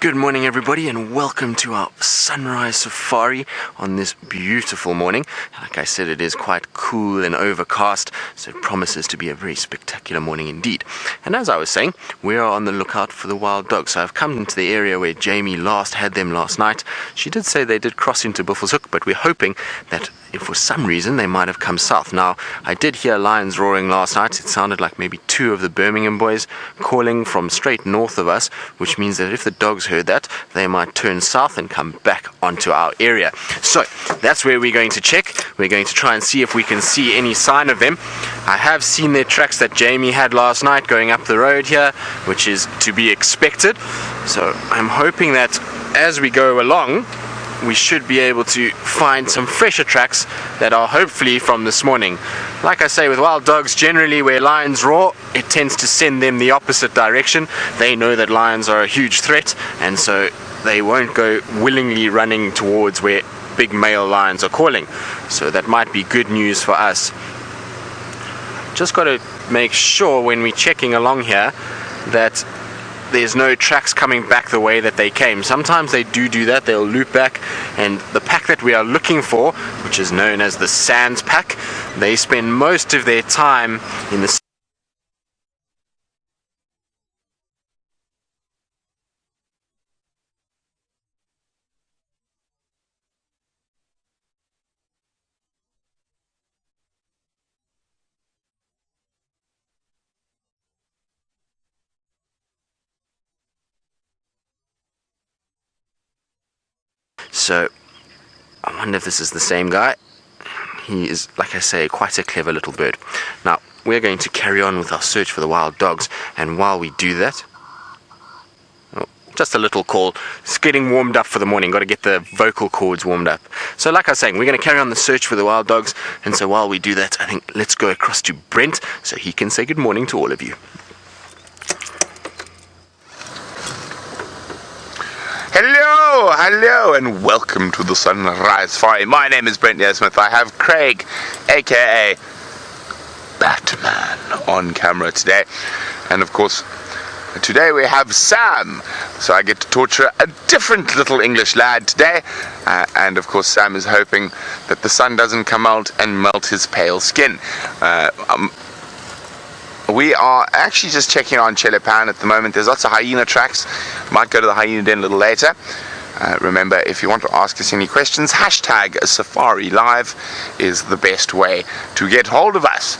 Good morning everybody, and welcome to our sunrise safari on this beautiful morning. Like I said, it is quite cool and overcast, so it promises to be a very spectacular morning indeed. And as I was saying, we are on the lookout for the wild dogs. So I've come into the area where Jamie last had them last night. She did say they did cross into Buffelshoek, but we're hoping that if for some reason they might have come south. Now, I did hear lions roaring last night. It sounded like maybe two of the Birmingham boys calling from straight north of us, which means that if the dogs heard that, they might turn south and come back onto our area. So that's where we're going to check. We're going to try and see if we can see any sign of them. I have seen their tracks that Jamie had last night going up the road here, which is to be expected. So I'm hoping that as we go along, we should be able to find some fresher tracks that are hopefully from this morning. Like I say, with wild dogs, generally where lions roar, it tends to send them the opposite direction. They know that lions are a huge threat, and so they won't go willingly running towards where big male lions are calling. So that might be good news for us. Just got to make sure when we're checking along here that there's no tracks coming back the way that they came. Sometimes they do that, they'll loop back, and the pack that we are looking for, which is known as the Sands pack, they spend most of their time in the So, I wonder if this is the same guy. He is, like I say, quite a clever little bird. Now, we're going to carry on with our search for the wild dogs, and while we do that, just a little call. It's getting warmed up for the morning. Got to get the vocal cords warmed up. So like I was saying, we're going to carry on the search for the wild dogs, and so while we do that, I think let's go across to Brent so he can say good morning to all of you. Hello, and welcome to the Sunrise Safari. My name is Brent Smith. I have Craig, aka Batman, on camera today, and of course, today we have Sam. So I get to torture a different little English lad today, and of course, Sam is hoping that the sun doesn't come out and melt his pale skin. We are actually just checking on Cheetah at the moment. There's lots of hyena tracks. Might go to the hyena den a little later. Remember, if you want to ask us any questions, hashtag Safari Live is the best way to get hold of us.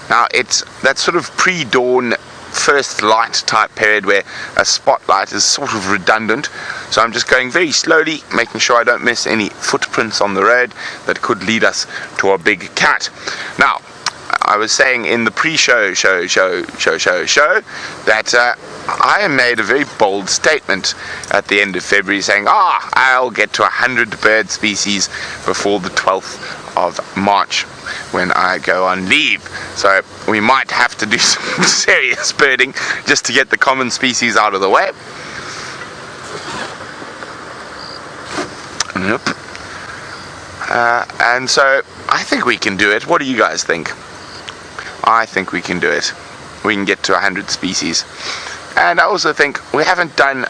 Now, it's that sort of pre-dawn, first light type period where a spotlight is sort of redundant. So I'm just going very slowly, making sure I don't miss any footprints on the road that could lead us to a big cat. Now, I was saying in the pre-show that I made a very bold statement at the end of February saying, I'll get to 100 bird species before the 12th of March when I go on leave. So we might have to do some serious birding just to get the common species out of the way. Yep. And so I think we can do it. What do you guys think? I think we can do it. We can get to 100 species. And I also think we haven't done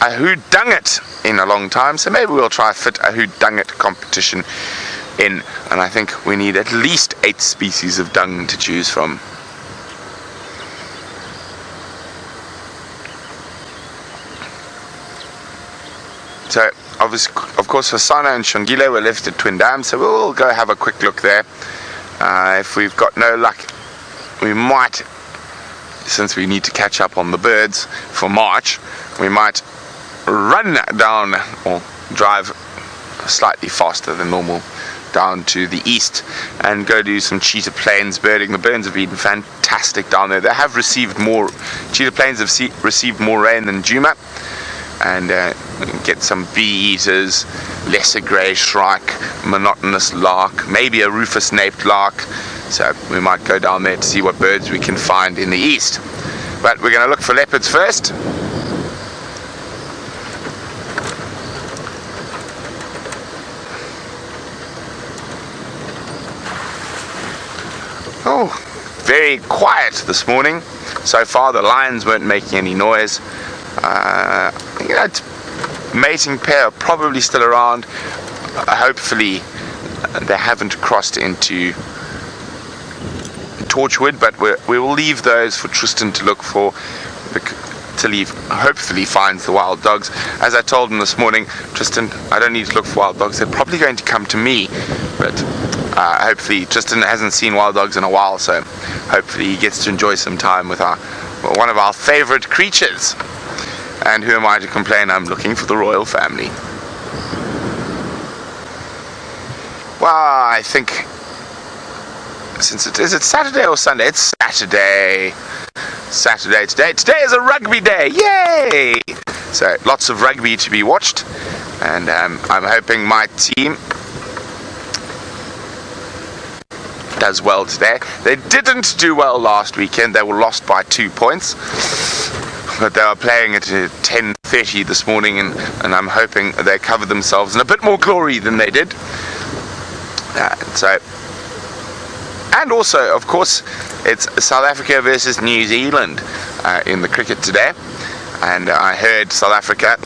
a Who Dung It in a long time, so maybe we'll try fit a Who Dung It competition in. And I think we need at least 8 species of dung to choose from. So, of course, Fasana and Shongile were left at Twin Dam, so we'll go have a quick look there. If we've got no luck, we might, since we need to catch up on the birds for March, we might run down or drive slightly faster than normal down to the east and go do some Cheetah Plains birding. The birds have been fantastic down there. They have received more, Cheetah Plains have received more rain than Djuma, and get some bee eaters, lesser grey shrike, monotonous lark, maybe a rufous-naped lark. So we might go down there to see what birds we can find in the east. But we're going to look for leopards first. Oh, very quiet this morning. So far the lions weren't making any noise. mating pair are probably still around. Hopefully they haven't crossed into Torchwood, but we will leave those for Tristan to look for, hopefully finds the wild dogs. As I told him this morning, Tristan, I don't need to look for wild dogs, they're probably going to come to me, but hopefully Tristan hasn't seen wild dogs in a while, so hopefully he gets to enjoy some time with one of our favorite creatures. And who am I to complain? I'm looking for the royal family. Well, I think is it Saturday or Sunday? It's Saturday. Saturday today. Today is a rugby day. Yay! So lots of rugby to be watched, and I'm hoping my team does well today. They didn't do well last weekend. They were lost by 2 points, but they are playing at 10:30 this morning, and I'm hoping they cover themselves in a bit more glory than they did. And also, of course, it's South Africa versus New Zealand in the cricket today, and I heard South Africa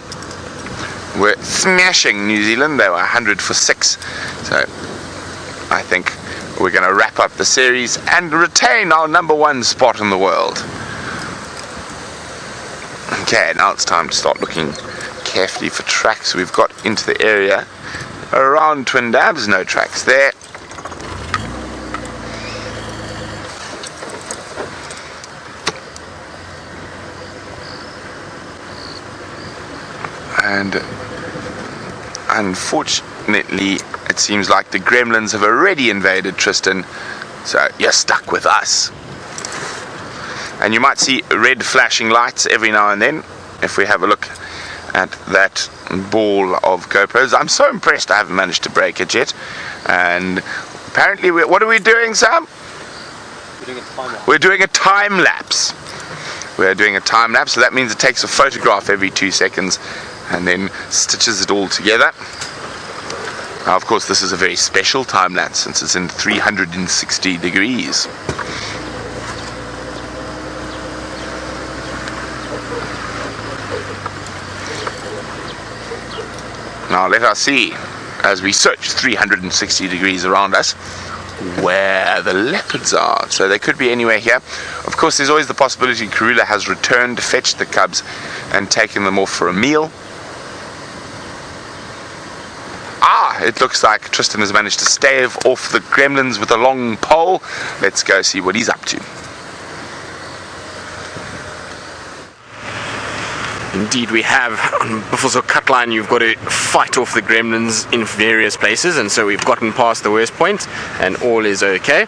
were smashing New Zealand. They were 100 for 6, so I think we're going to wrap up the series and retain our #1 spot in the world. Okay, now it's time to start looking carefully for tracks. We've got into the area around Twin Dams, no tracks there. And unfortunately, it seems like the gremlins have already invaded Tristan, so you're stuck with us. And you might see red flashing lights every now and then if we have a look at that ball of GoPros. I'm so impressed I haven't managed to break it yet. And apparently, what are we doing, Sam? We're doing a time lapse. We're doing a time lapse, so that means it takes a photograph every 2 seconds and then stitches it all together. Now, of course, this is a very special time lapse since it's in 360 degrees. Now let us see, as we search 360 degrees around us, where the leopards are. So they could be anywhere here. Of course, there's always the possibility Karula has returned, fetched the cubs, and taken them off for a meal. It looks like Tristan has managed to stave off the gremlins with a long pole. Let's go see what he's up to. Indeed we have. On Buffalo's cut line, you've got to fight off the gremlins in various places, and so we've gotten past the worst point and all is okay.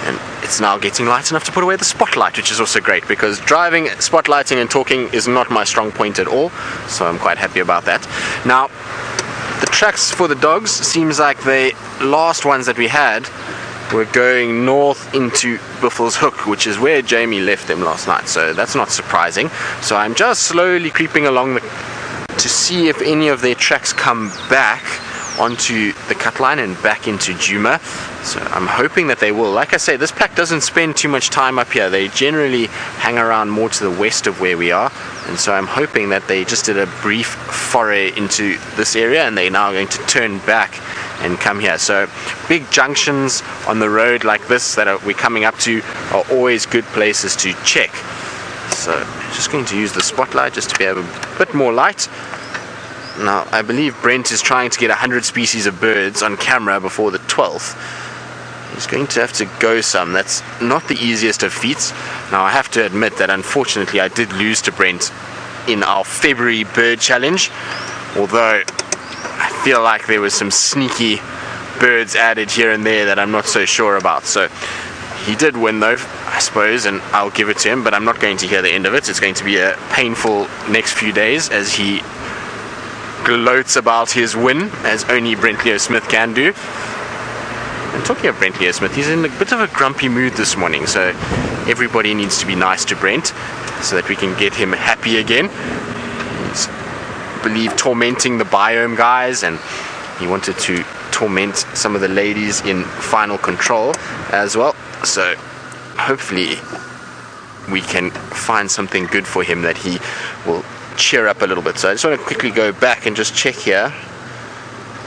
And it's now getting light enough to put away the spotlight, which is also great, because driving, spotlighting and talking is not my strong point at all, so I'm quite happy about that. Now, the tracks for the dogs, seems like the last ones that we had were going north into Buffalo's Hook, which is where Jamie left them last night, so that's not surprising. So I'm just slowly creeping along to see if any of their tracks come back onto the cut line and back into Djuma. So I'm hoping that they will. Like I say, this pack doesn't spend too much time up here. They generally hang around more to the west of where we are, and so I'm hoping that they just did a brief foray into this area and they're now going to turn back and come here. So big junctions on the road like this that we're coming up to are always good places to check. So I'm just going to use the spotlight just to be able a bit more light. Now, I believe Brent is trying to get 100 species of birds on camera before the 12th. He's going to have to go some. That's not the easiest of feats. Now, I have to admit that unfortunately I did lose to Brent in our February bird challenge, although I feel like there was some sneaky birds added here and there that I'm not so sure about. So he did win though, I suppose, and I'll give it to him, but I'm not going to hear the end of it. It's going to be a painful next few days as he gloats about his win, as only Brent Leo Smith can do. And talking of Brent Leo Smith, he's in a bit of a grumpy mood this morning, so everybody needs to be nice to Brent so that we can get him happy again. He's, I believe, tormenting the biome guys, and he wanted to torment some of the ladies in Final Control as well. So hopefully we can find something good for him that he will cheer up a little bit. So I just want to quickly go back and just check here.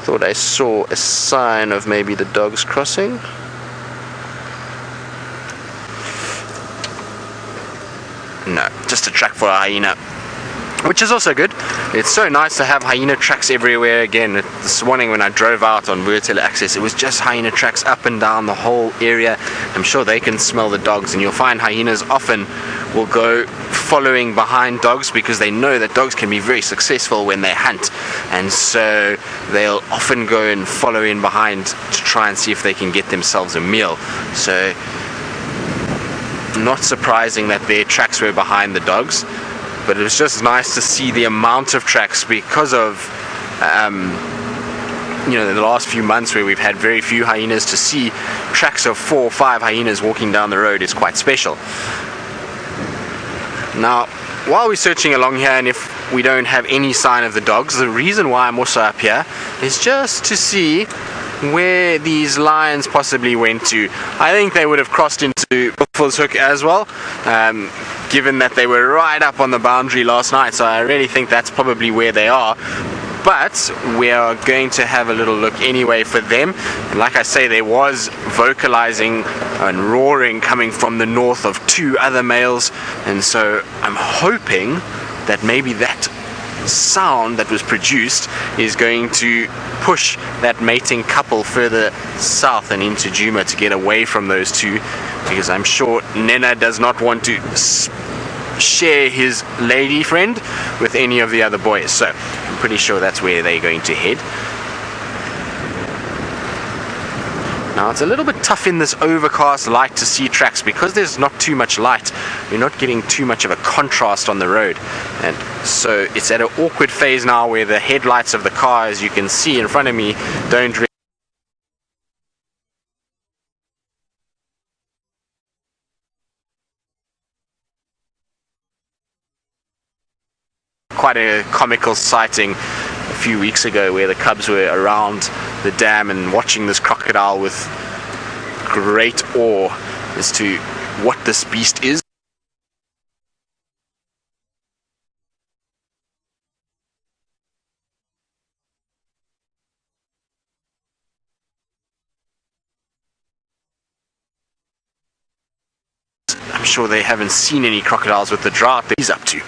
Thought I saw a sign of maybe the dogs crossing. No, just a track for a hyena, which is also good. It's so nice to have hyena tracks everywhere again. This morning when I drove out on WildEarthTV access, it was just hyena tracks up and down the whole area. I'm sure they can smell the dogs, and you'll find hyenas often will go following behind dogs because they know that dogs can be very successful when they hunt, and so they'll often go and follow in behind to try and see if they can get themselves a meal. So not surprising that their tracks were behind the dogs, but it was just nice to see the amount of tracks because of you know, the last few months where we've had very few hyenas. To see tracks of 4 or 5 hyenas walking down the road is quite special. Now, while we're searching along here, and if we don't have any sign of the dogs, the reason why I'm also up here is just to see where these lions possibly went to. I think they would have crossed into Buffalo's Hook as well, given that they were right up on the boundary last night, so I really think that's probably where they are. But we are going to have a little look anyway for them. And like I say, there was vocalizing and roaring coming from the north of 2 other males, and so I'm hoping that maybe that sound that was produced is going to push that mating couple further south and into Djuma to get away from those 2, because I'm sure Nena does not want to share his lady friend with any of the other boys. So I'm pretty sure that's where they're going to head. Now it's a little bit tough in this overcast light to see tracks because there's not too much light. You're not getting too much of a contrast on the road, and so it's at an awkward phase now where the headlights of the car, as you can see in front of me, don't really quite a comical sighting a few weeks ago where the cubs were around the dam and watching this crocodile with great awe as to what this beast is. I'm sure they haven't seen any crocodiles with the drought that he's up to.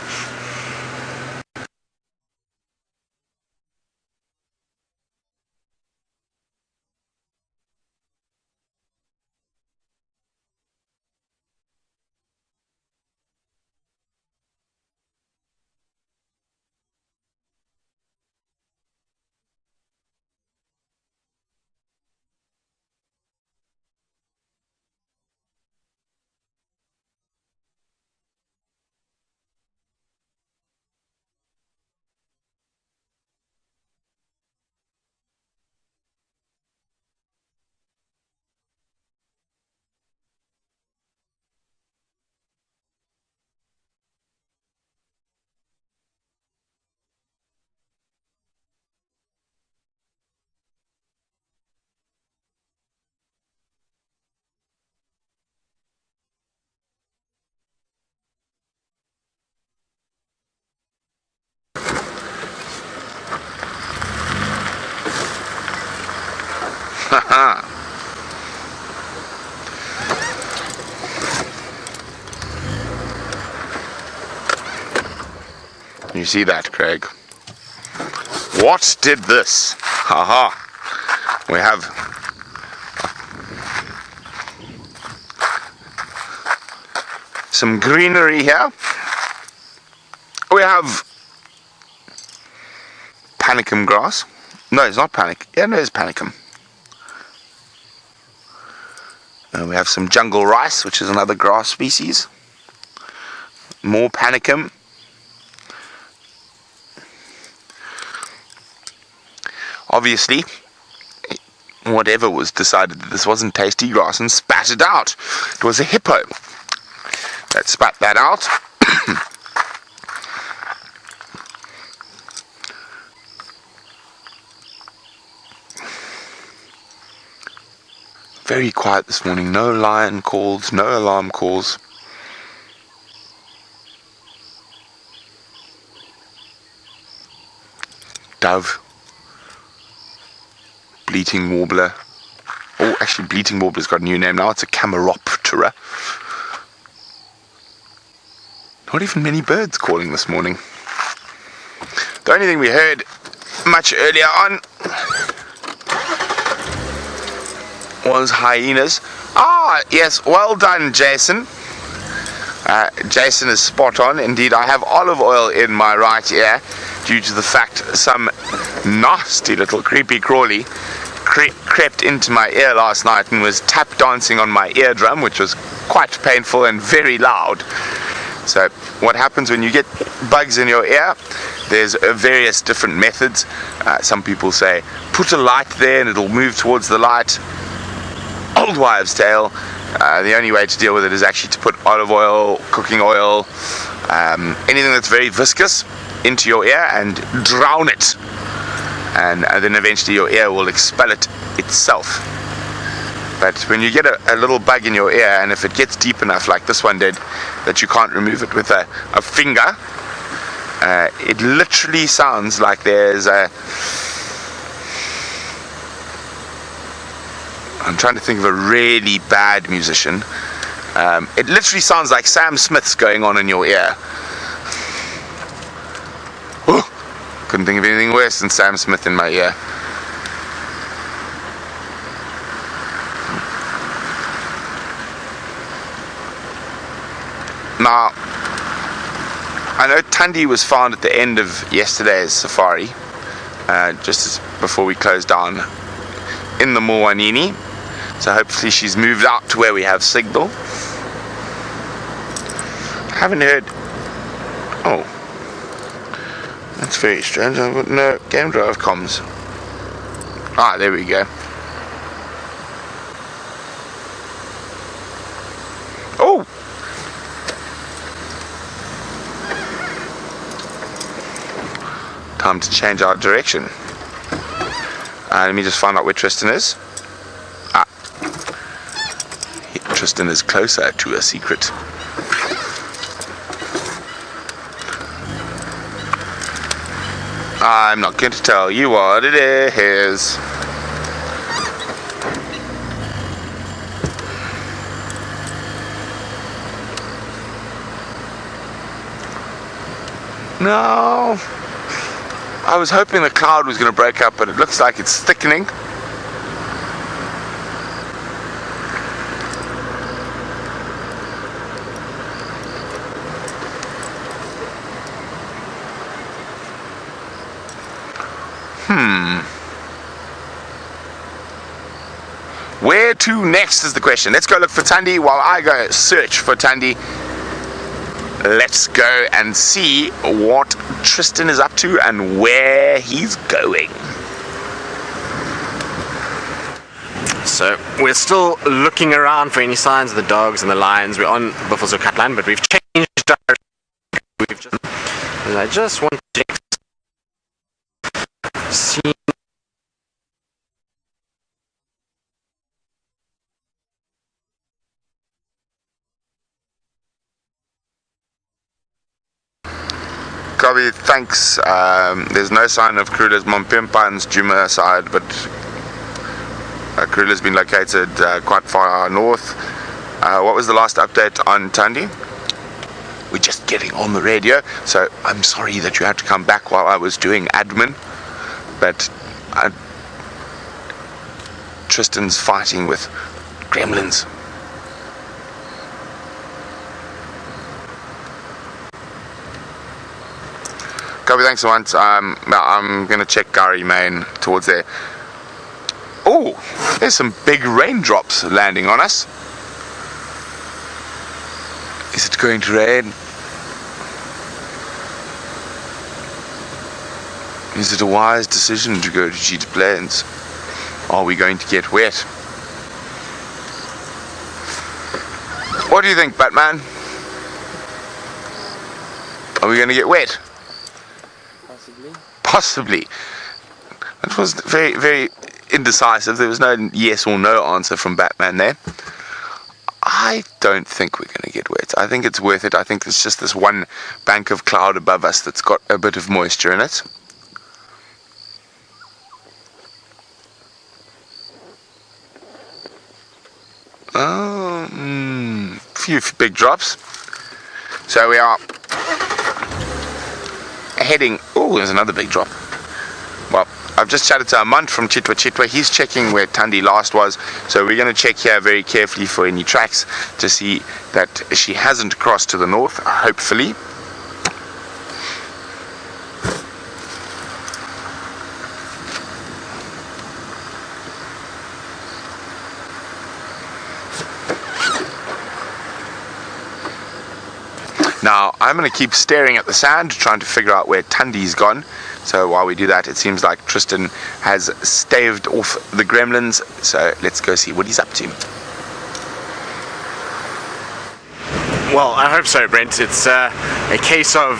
You see that, Craig? What did this? Haha. We have some greenery here. We have panicum grass. No, it's not panic. Yeah, no, it's panicum. And we have some jungle rice, which is another grass species. More panicum. Obviously, whatever was decided that this wasn't tasty grass and spat it out. It was a hippo that spat that out. Very quiet this morning. No lion calls, no alarm calls. dove, bleating warbler. Oh, actually, bleating warbler's got a new name now. It's a Cameroptera. Not even many birds calling this morning. The only thing we heard much earlier on was hyenas. Ah, yes, well done, Jason. Jason is spot on. Indeed, I have olive oil in my right ear due to the fact some nasty little creepy crawly crept into my ear last night and was tap dancing on my eardrum, which was quite painful and very loud. So what happens when you get bugs in your ear? There's various different methods. Some people say put a light there and it'll move towards the light. Old wives' tale. The only way to deal with it is actually to put olive oil, cooking oil, anything that's very viscous into your ear and drown it. And then eventually your ear will expel it itself. But when you get a little bug in your ear, and if it gets deep enough, like this one did, that you can't remove it with a finger, it literally sounds like there's a... I'm trying to think of a really bad musician. It literally sounds like Sam Smith's going on in your ear. Oh, couldn't think of anything worse than Sam Smith in my ear. Now, I know Thandi was found at the end of yesterday's safari, just before we closed down in the Moanini. So hopefully she's moved out to where we have signal. Haven't heard... Oh, that's very strange. I've got no game drive comms. Ah, there we go. Oh! Time to change our direction. Let me just find out where Tristan is. Ah, Tristan is closer to a secret. I'm not going to tell you what it is. No. I was hoping the cloud was going to break up, but it looks like it's thickening. Where to next is the question. Let's go look for Thandi while I go search for Thandi. Let's go and see what Tristan is up to and where he's going. So we're still looking around for any signs of the dogs and the lions. We're on Buffalo Catland, but we've changed direction. I just want to see. Gabi, thanks. There's no sign of Krula's Mompimpa and Djuma side, but Krula's been located quite far north. What was the last update on Thandi? We're just getting on the radio, so I'm sorry that you had to come back while I was doing admin, but Tristan's fighting with gremlins. Copy, thanks so much. I'm going to check Gary Main towards there. Oh, there's some big raindrops landing on us. Is it going to rain? Is it a wise decision to go to Cheetah Plains? Are we going to get wet? What do you think, Batman? Are we going to get wet? Possibly. That was very, very indecisive. There was no yes or no answer from Batman there. I don't think we're going to get wet. I think it's worth it. I think it's just this one bank of cloud above us that's got a bit of moisture in it. few big drops. So we are heading. Oh, there's another big drop. Well, I've just chatted to Amant from Chitwa. He's checking where Thandi last was, so we're going to check here very carefully for any tracks to see that she hasn't crossed to the north, hopefully. Now, I'm going to keep staring at the sand, trying to figure out where Thandi's gone. So while we do that, it seems like Tristan has staved off the gremlins. So let's go see what he's up to. Well, I hope so, Brent. It's a case of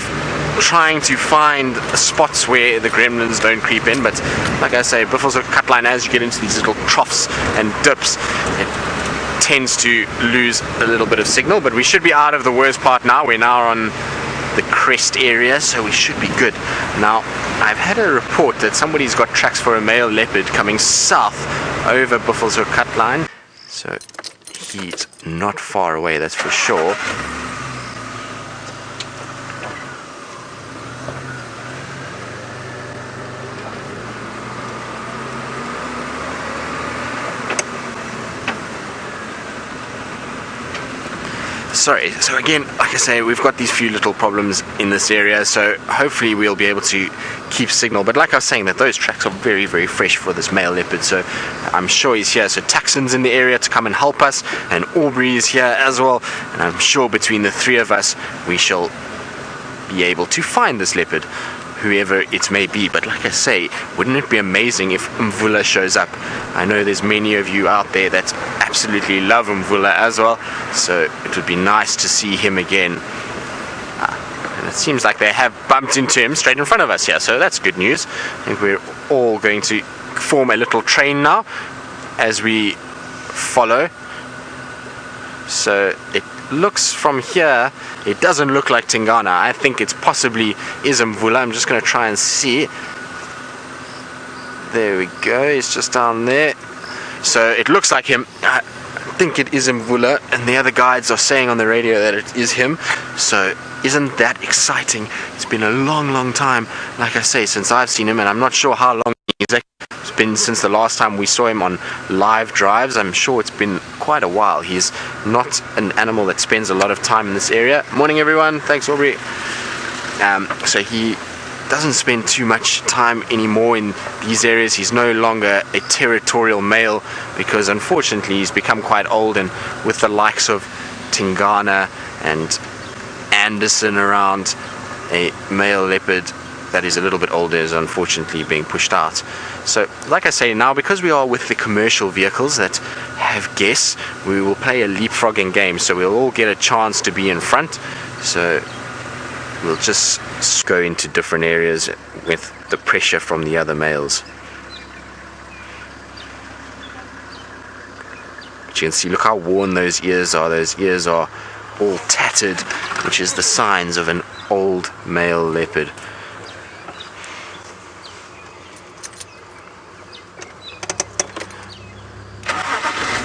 trying to find spots where the gremlins don't creep in. But like I say, Buffelshoek cutline, as you get into these little troughs and dips, it tends to lose a little bit of signal. But we should be out of the worst part now. We're now on the crest area, so we should be good. Now, I've had a report that somebody's got tracks for a male leopard coming south over Buffelshoek cutline. So he's not far away, that's for sure. Sorry, so again, like I say, we've got these few little problems in this area, so hopefully we'll be able to keep signal. But like I was saying, that those tracks are very, very fresh for this male leopard, so I'm sure he's here. So Taxon's in the area to come and help us, and Aubrey is here as well, and I'm sure between the three of us we shall be able to find this leopard, whoever it may be. But like I say, wouldn't it be amazing if Mvula shows up? I know there's many of you out there that absolutely love Mvula as well, so it would be nice to see him again. And it seems like they have bumped into him straight in front of us here, so that's good news. I think we're all going to form a little train now as we follow. So it looks from here, it doesn't look like Tingana. I think it's possibly is Mvula. I'm just going to try and see. There we go, he's just down there. So it looks like him. I think it is Mvula, and the other guides are saying on the radio that it is him. So isn't that exciting? It's been a long time, like I say, since I've seen him, and I'm not sure how long it's been since the last time we saw him on live drives. I'm sure it's been quite a while. He's not an animal that spends a lot of time in this area. Morning everyone, thanks Aubrey. So he doesn't spend too much time anymore in these areas. He's no longer a territorial male because unfortunately he's become quite old, and with the likes of Tingana and Anderson around, a male leopard that is a little bit older is unfortunately being pushed out. So like I say, now because we are with the commercial vehicles that have guests, we will play a leapfrogging game, so we'll all get a chance to be in front. So we'll just go into different areas with the pressure from the other males. But you can see, look how worn those ears are. Those ears are all tattered, which is the signs of an old male leopard.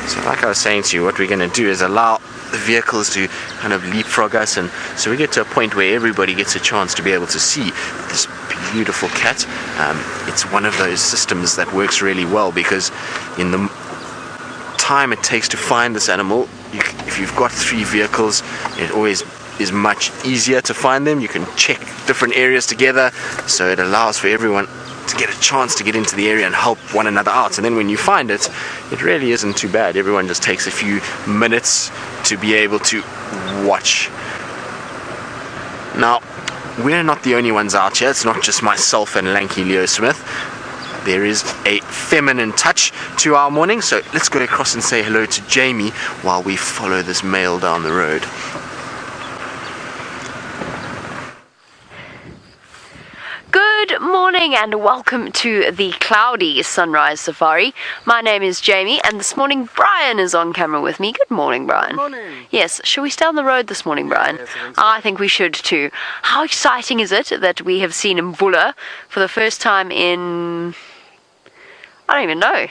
So like I was saying to you, what we're going to do is allow the vehicles to kind of leapfrog us, and so we get to a point where everybody gets a chance to be able to see this beautiful cat. It's one of those systems that works really well because in the time it takes to find this animal, if you've got three vehicles, it always is much easier to find them. You can check different areas together, so it allows for everyone to get a chance to get into the area and help one another out. And then when you find it, it really isn't too bad. Everyone just takes a few minutes to be able to watch. Now, we're not the only ones out here. It's not just myself and lanky Leo Smith. There is a feminine touch to our morning, so let's go across and say hello to Jamie while we follow this male down the road. Good morning and welcome to the cloudy sunrise safari. My name is Jamie, and this morning Brian is on camera with me. Good morning, Brian. Good morning. Yes, shall we stay on the road this morning, Brian? Yes, I think so. I think we should too. How exciting is it that we have seen Mvula for the first time in, I don't even know,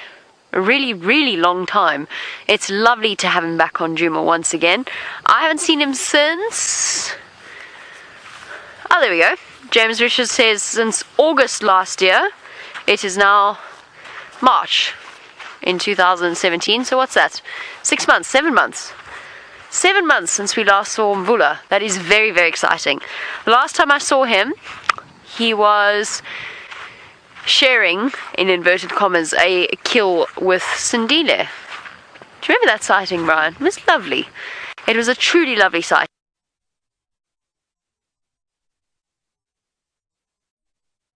a really, really long time. It's lovely to have him back on Djuma once again. I haven't seen him since... Oh, there we go. James Richards says since August last year. It is now March in 2017. So what's that? 6 months, 7 months. 7 months since we last saw Mvula. That is very, very exciting. The last time I saw him, he was sharing, in inverted commas, a kill with Sindile. Do you remember that sighting, Brian? It was lovely. It was a truly lovely sight.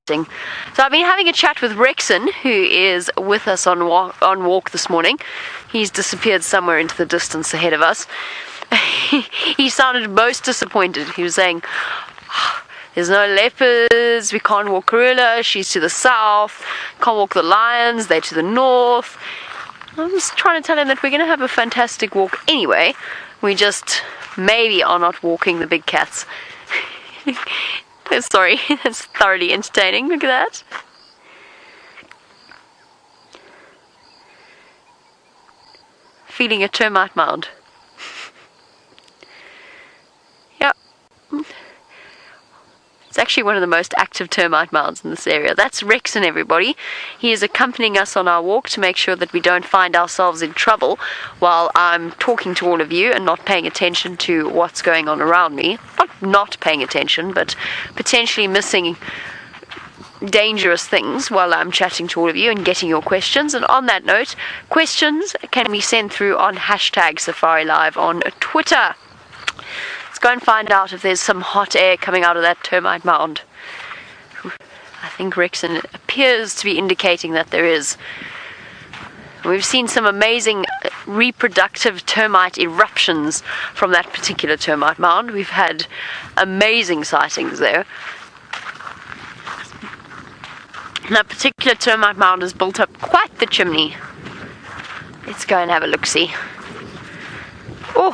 So I've been having a chat with Rexon, who is with us on walk this morning. He's disappeared somewhere into the distance ahead of us. He sounded most disappointed. He was saying, there's no leopards, we can't walk Karula, she's to the south, can't walk the lions, they're to the north. I was trying to tell him that we're going to have a fantastic walk anyway. We just maybe are not walking the big cats. Sorry, that's thoroughly entertaining. Look at that. Feeling a termite mound. Yep. It's actually one of the most active termite mounds in this area. That's Rexon, everybody. He is accompanying us on our walk to make sure that we don't find ourselves in trouble while I'm talking to all of you and not paying attention to what's going on around me. Not paying attention, but potentially missing dangerous things while I'm chatting to all of you and getting your questions. And on that note, questions can be sent through on #SafariLive on Twitter. Let's go and find out if there's some hot air coming out of that termite mound. I think Rexon appears to be indicating that there is. We've seen some amazing reproductive termite eruptions from that particular termite mound. We've had amazing sightings there. And that particular termite mound has built up quite the chimney. Let's go and have a look-see. Oh,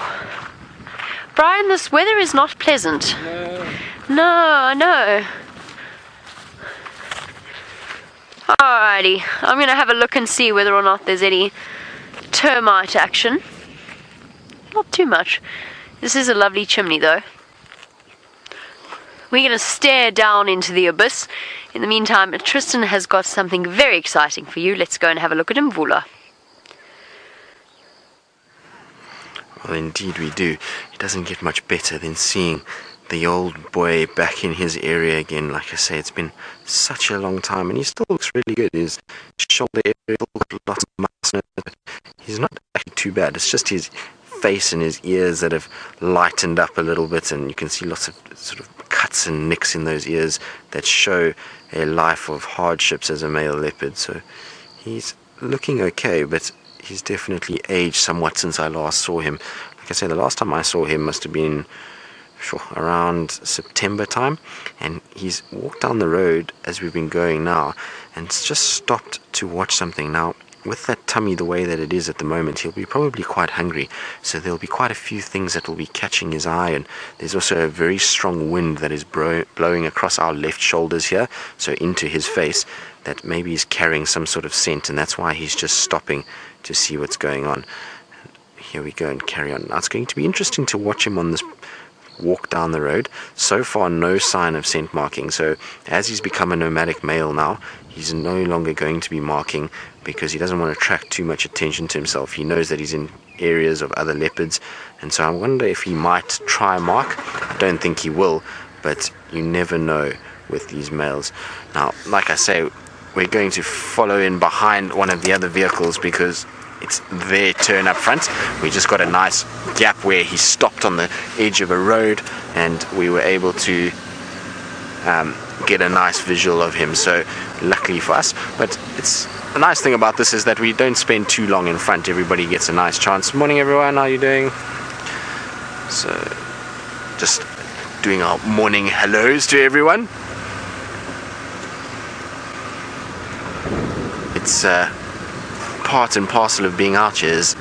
Brian, this weather is not pleasant. No, I know. Alrighty, I'm going to have a look and see whether or not there's any termite action. Not too much. This is a lovely chimney though. We're going to stare down into the abyss. In the meantime, Tristan has got something very exciting for you. Let's go and have a look at Mvula. Well, indeed we do. It doesn't get much better than seeing the old boy back in his area again. Like I say, it's been such a long time, and he still looks really good. His shoulder area, lots of muscle, but he's not actually too bad. It's just his face and his ears that have lightened up a little bit, and you can see lots of sort of cuts and nicks in those ears that show a life of hardships as a male leopard. So he's looking okay, but he's definitely aged somewhat since I last saw him. Like I say, the last time I saw him must have been around September time, and he's walked down the road as we've been going now and just stopped to watch something. Now, with that tummy the way that it is at the moment, he'll be probably quite hungry, so there'll be quite a few things that will be catching his eye. And there's also a very strong wind that is blowing across our left shoulders here, so into his face, that maybe he's carrying some sort of scent, and that's why he's just stopping to see what's going on. Here we go and carry on. Now, it's going to be interesting to watch him on this walk down the road. So far, no sign of scent marking. So as he's become a nomadic male now, he's no longer going to be marking because he doesn't want to attract too much attention to himself. He knows that he's in areas of other leopards, and so I wonder if he might try mark. I don't think he will, but you never know with these males. Now, like I say, we're going to follow in behind one of the other vehicles because it's their turn up front. We just got a nice gap where he stopped on the edge of a road, and we were able to get a nice visual of him, so luckily for us. But it's the nice thing about this is that we don't spend too long in front. Everybody gets a nice chance. Morning everyone, how are you doing? So just doing our morning hellos to everyone. It's part and parcel of being out here is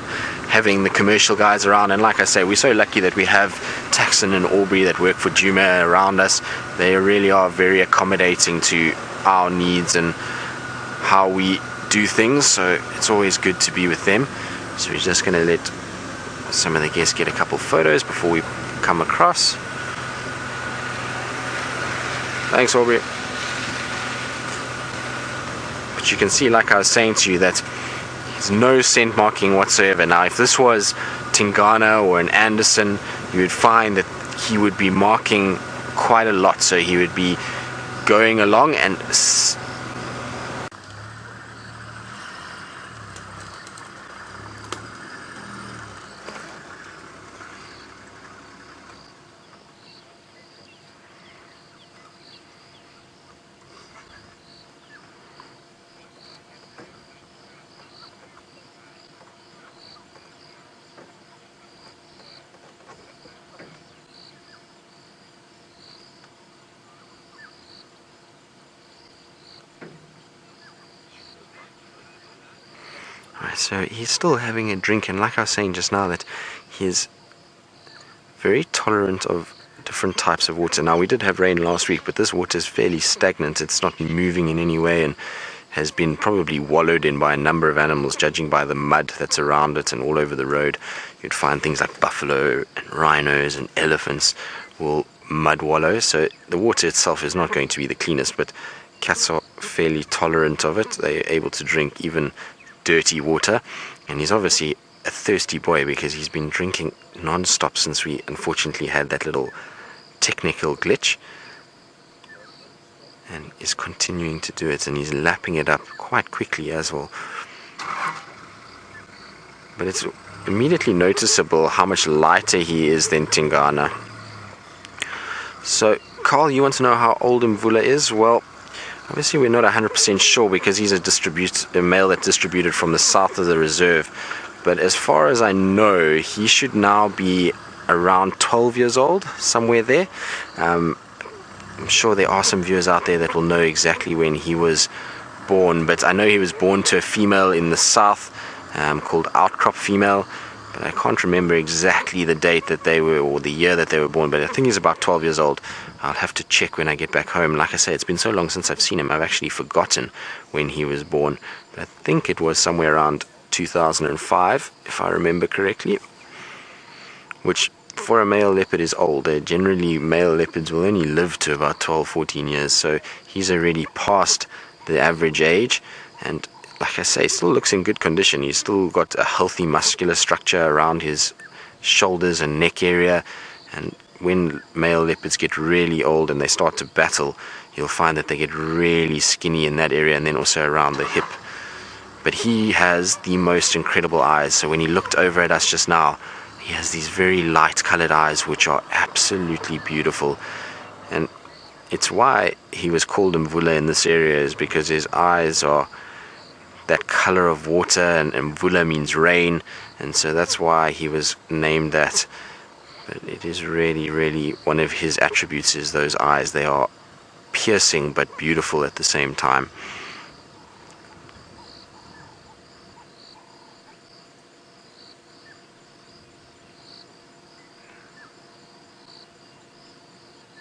having the commercial guys around, and like I say, we're so lucky that we have Taxon and Aubrey that work for Djuma around us. They really are very accommodating to our needs and how we do things, so it's always good to be with them. So we're just going to let some of the guests get a couple photos before we come across. Thanks, Aubrey. But you can see, like I was saying to you, that there's no scent marking whatsoever. Now, if this was Tingana or an Anderson, you would find that he would be marking quite a lot. So he would be going along and so he's still having a drink, and like I was saying just now, that he is very tolerant of different types of water. Now, we did have rain last week, but this water is fairly stagnant. It's not moving in any way and has been probably wallowed in by a number of animals, judging by the mud that's around it and all over the road. You'd find things like buffalo and rhinos and elephants will mud wallow, so the water itself is not going to be the cleanest, but cats are fairly tolerant of it. They're able to drink even dirty water, and he's obviously a thirsty boy because he's been drinking non-stop since we unfortunately had that little technical glitch, and is continuing to do it, and he's lapping it up quite quickly as well. But it's immediately noticeable how much lighter he is than Tingana. So Carl, you want to know how old Mvula is? Well, obviously we're not 100% sure because he's a male that distributed from the south of the reserve. But as far as I know, he should now be around 12 years old, somewhere there. I'm sure there are some viewers out there that will know exactly when he was born. But I know he was born to a female in the south called Outcrop Female. But I can't remember exactly the date that they were, or the year that they were born, but I think he's about 12 years old. I'll have to check when I get back home. Like I say, it's been so long since I've seen him, I've actually forgotten when he was born. But I think it was somewhere around 2005, if I remember correctly, which for a male leopard is old. Generally, male leopards will only live to about 12-14 years, so he's already past the average age, and like I say, still looks in good condition. He's still got a healthy muscular structure around his shoulders and neck area, and when male leopards get really old and they start to battle, you'll find that they get really skinny in that area and then also around the hip. But he has the most incredible eyes. So when he looked over at us just now, he has these very light colored eyes which are absolutely beautiful, and it's why he was called Mvula in this area, is because his eyes are that color of water, and Mvula means rain, and so that's why he was named that. But it is really, really one of his attributes is those eyes. They are piercing but beautiful at the same time.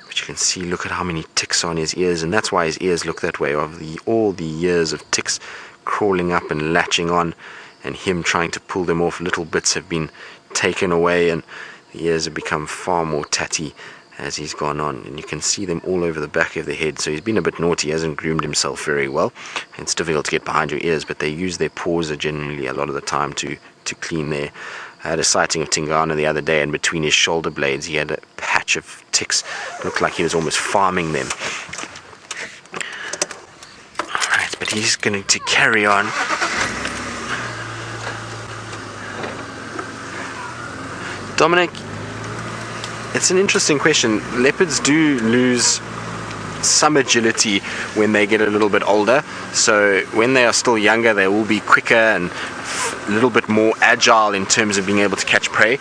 But you can see, look at how many ticks on his ears, and that's why his ears look that way, of all the years of ticks crawling up and latching on, and him trying to pull them off. Little bits have been taken away, and the ears have become far more tatty as he's gone on, and you can see them all over the back of the head. So he's been a bit naughty, hasn't groomed himself very well. It's difficult to get behind your ears, but they use their paws generally a lot of the time to clean there. I had a sighting of Tingana the other day, and between his shoulder blades he had a patch of ticks. It looked like he was almost farming them. Alright, but he's going to carry on. Dominic, it's an interesting question. Leopards do lose some agility when they get a little bit older. So when they are still younger, they will be quicker and a little bit more agile in terms of being able to catch prey.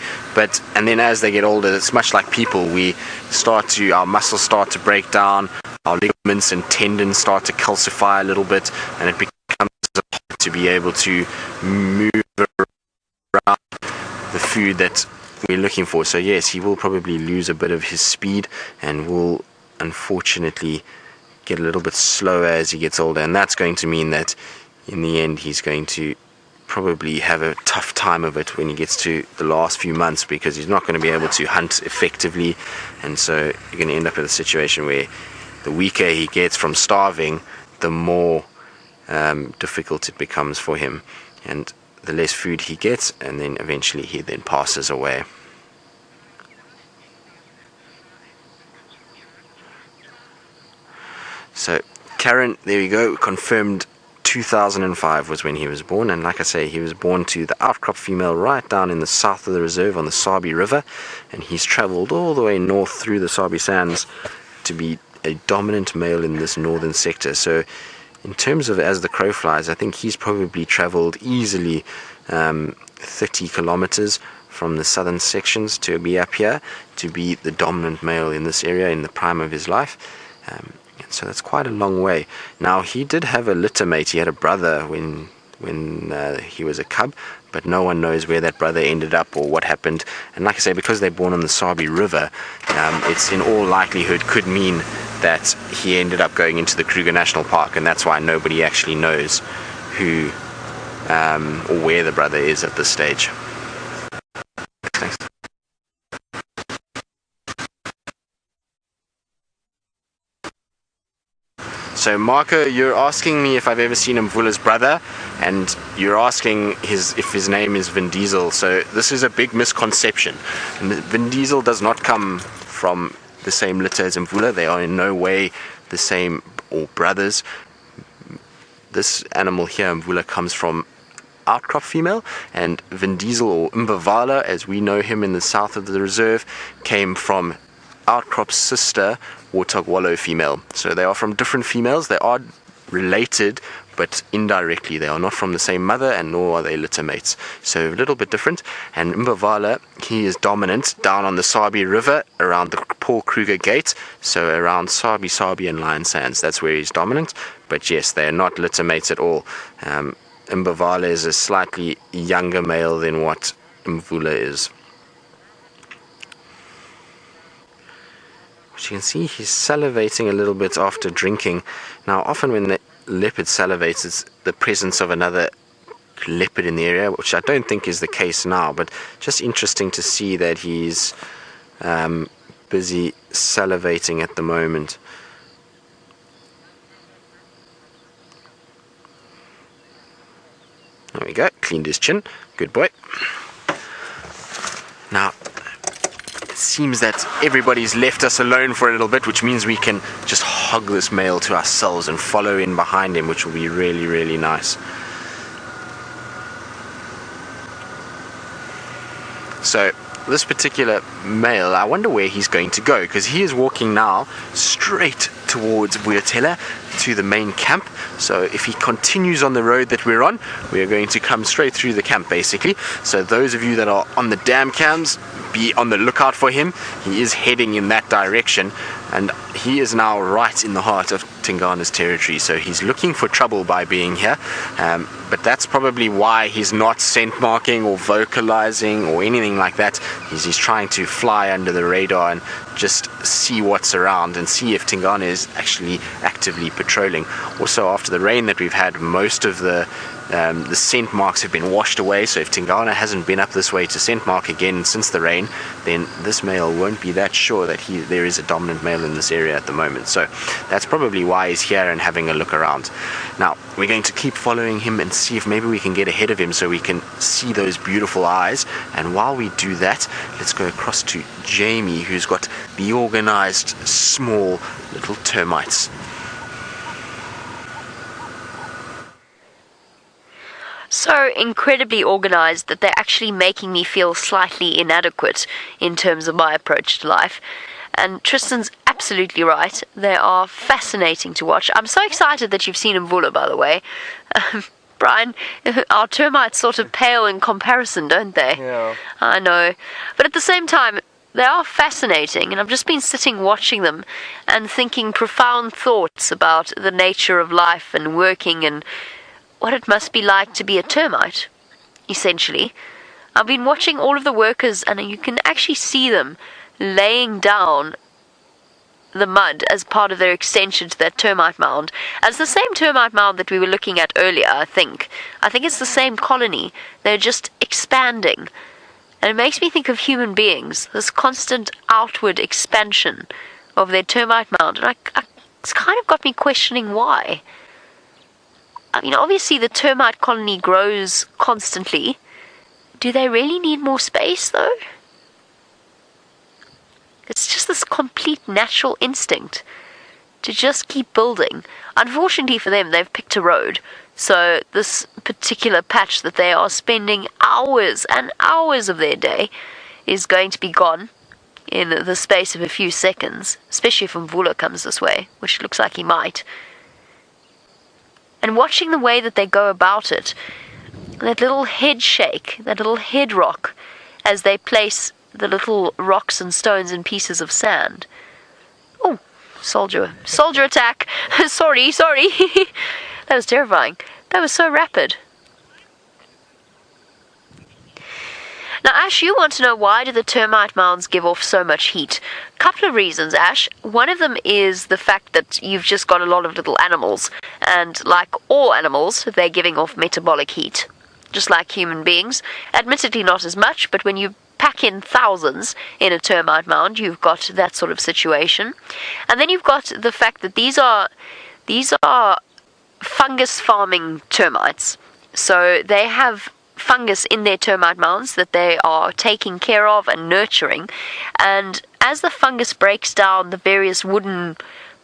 And then as they get older, it's much like people. Our muscles start to break down, our ligaments and tendons start to calcify a little bit, and it becomes hard to be able to move around the food that we're looking for. So yes, he will probably lose a bit of his speed and will unfortunately get a little bit slower as he gets older, and that's going to mean that in the end he's going to probably have a tough time of it when he gets to the last few months, because he's not going to be able to hunt effectively, and so you're going to end up in a situation where the weaker he gets from starving, the more difficult it becomes for him, and the less food he gets, and then eventually he then passes away. So Karen, there we go, confirmed 2005 was when he was born, and like I say, he was born to the outcrop female right down in the south of the reserve on the Sabi River, and he's travelled all the way north through the Sabi Sands to be a dominant male in this northern sector. So in terms of as the crow flies, I think he's probably travelled easily 30 kilometers from the southern sections to be up here to be the dominant male in this area in the prime of his life. So that's quite a long way. Now, he did have a litter mate. He had a brother when he was a cub, but no one knows where that brother ended up or what happened. And like I say, because they're born on the Sabi River, it's in all likelihood could mean that he ended up going into the Kruger National Park, and that's why nobody actually knows who or where the brother is at this stage. Thanks. So Marco, you're asking me if I've ever seen Mvula's brother, and you're asking if his name is Vin Diesel. So this is a big misconception. Vin Diesel does not come from the same litter as Mvula. They are in no way the same or brothers. This animal here, Mvula, comes from outcrop female, and Vin Diesel, or Mvula as we know him in the south of the reserve, came from outcrop sister warthog wallow female. So they are from different females. They are related, but indirectly. They are not from the same mother, and nor are they litter mates. So a little bit different. And Mvula, he is dominant down on the Sabi River around the Paul Kruger Gate, so around Sabi and Lion Sands. That's where he's dominant. But yes, they are not litter mates at all. Mvula is a slightly younger male than what Mvula is. As you can see, he's salivating a little bit after drinking. Now, often when the leopard salivates, it's the presence of another leopard in the area, which I don't think is the case now, but just interesting to see that he's busy salivating at the moment. There we go, cleaned his chin, good boy. Now, it seems that everybody's left us alone for a little bit, which means we can just hog this male to ourselves and follow in behind him, which will be really, really nice. So this particular male, I wonder where he's going to go, because he is walking now straight towards Buyatela to the main camp. So if he continues on the road that we're on, we are going to come straight through the camp basically. So those of you that are on the dam cams, be on the lookout for him. He is heading in that direction, and he is now right in the heart of Tingana's territory, so he's looking for trouble by being here, but that's probably why he's not scent marking or vocalizing or anything like that. He's trying to fly under the radar and just see what's around and see if Tingana is actually actively patrolling. Also, after the rain that we've had, most of the scent marks have been washed away, so if Tingana hasn't been up this way to scent mark again since the rain, then this male won't be that sure that there is a dominant male in this area at the moment. So that's probably why he's here and having a look around. Now we're going to keep following him and see if maybe we can get ahead of him so we can see those beautiful eyes. And while we do that, let's go across to Jamie, who's got the organized small little termites. So incredibly organized that they're actually making me feel slightly inadequate in terms of my approach to life. And Tristan's absolutely right. They are fascinating to watch. I'm so excited that you've seen Mvula, by the way. Brian, our termites sort of pale in comparison, don't they? Yeah. I know. But at the same time, they are fascinating, and I've just been sitting watching them and thinking profound thoughts about the nature of life and working and what it must be like to be a termite, essentially. I've been watching all of the workers, and you can actually see them laying down the mud as part of their extension to that termite mound. And it's the same termite mound that we were looking at earlier, I think. I think it's the same colony. They're just expanding. And it makes me think of human beings, this constant outward expansion of their termite mound. And it's kind of got me questioning why. I mean, obviously the termite colony grows constantly. Do they really need more space, though? It's just this complete natural instinct to just keep building. Unfortunately for them, they've picked a road. So this particular patch that they are spending hours and hours of their day is going to be gone in the space of a few seconds, especially if Mvula comes this way, which looks like he might. And watching the way that they go about it, that little head shake, that little head rock, as they place the little rocks and stones and pieces of sand. Oh, soldier attack. sorry. That was terrifying. That was so rapid. Now, Ash, you want to know, why do the termite mounds give off so much heat? A couple of reasons, Ash. One of them is the fact that you've just got a lot of little animals, and like all animals, they're giving off metabolic heat, just like human beings. Admittedly not as much, but when you pack in thousands in a termite mound, you've got that sort of situation. And then you've got the fact that these are fungus farming termites. So they have fungus in their termite mounds that they are taking care of and nurturing. And as the fungus breaks down the various wooden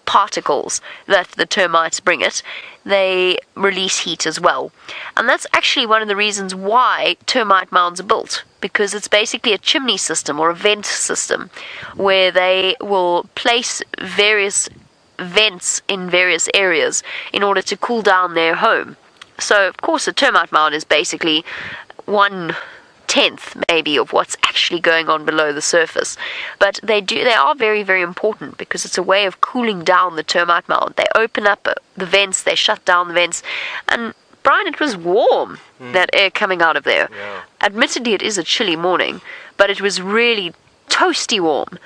particles that the termites bring it, they release heat as well. And that's actually one of the reasons why termite mounds are built, because it's basically a chimney system or a vent system where they will place various vents in various areas in order to cool down their home. So of course a termite mound is basically 1/10 maybe of what's actually going on below the surface, but they are very, very important, because it's a way of cooling down the termite mound. They open up the vents, they shut down the vents, and Brian, it was warm, that air coming out of there. Yeah. Admittedly it is a chilly morning, but it was really toasty warm.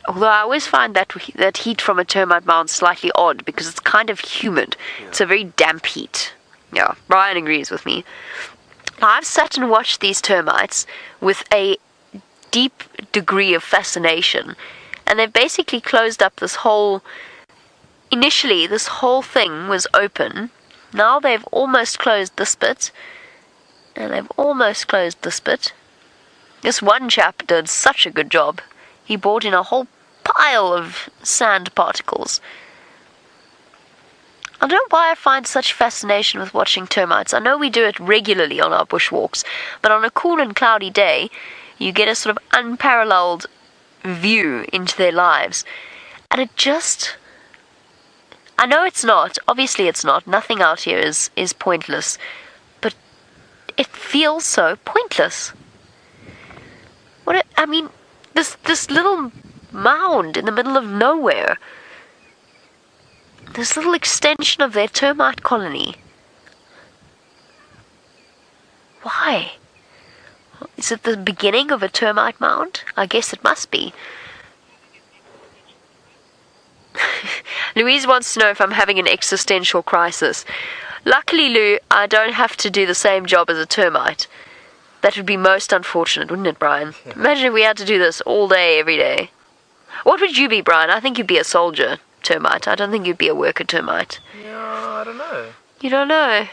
Although I always find that heat from a termite mound slightly odd, because it's kind of humid. Yeah. It's a very damp heat. Yeah, Brian agrees with me. Now, I've sat and watched these termites with a deep degree of fascination, and they've basically closed up this whole... Initially, this whole thing was open. Now they've almost closed this bit, and they've almost closed this bit. This one chap did such a good job. He brought in a whole pile of sand particles. I don't know why I find such fascination with watching termites. I know we do it regularly on our bushwalks, but on a cool and cloudy day, you get a sort of unparalleled view into their lives. And it just... I know it's not. Obviously it's not. Nothing out here is pointless. But it feels so pointless. This little mound in the middle of nowhere. This little extension of their termite colony. Why? Is it the beginning of a termite mound? I guess it must be. Louise wants to know if I'm having an existential crisis. Luckily, Lou, I don't have to do the same job as a termite. That would be most unfortunate, wouldn't it, Brian? Imagine if we had to do this all day, every day. What would you be, Brian? I think you'd be a soldier termite. I don't think you'd be a worker termite. Yeah, I don't know. You don't know?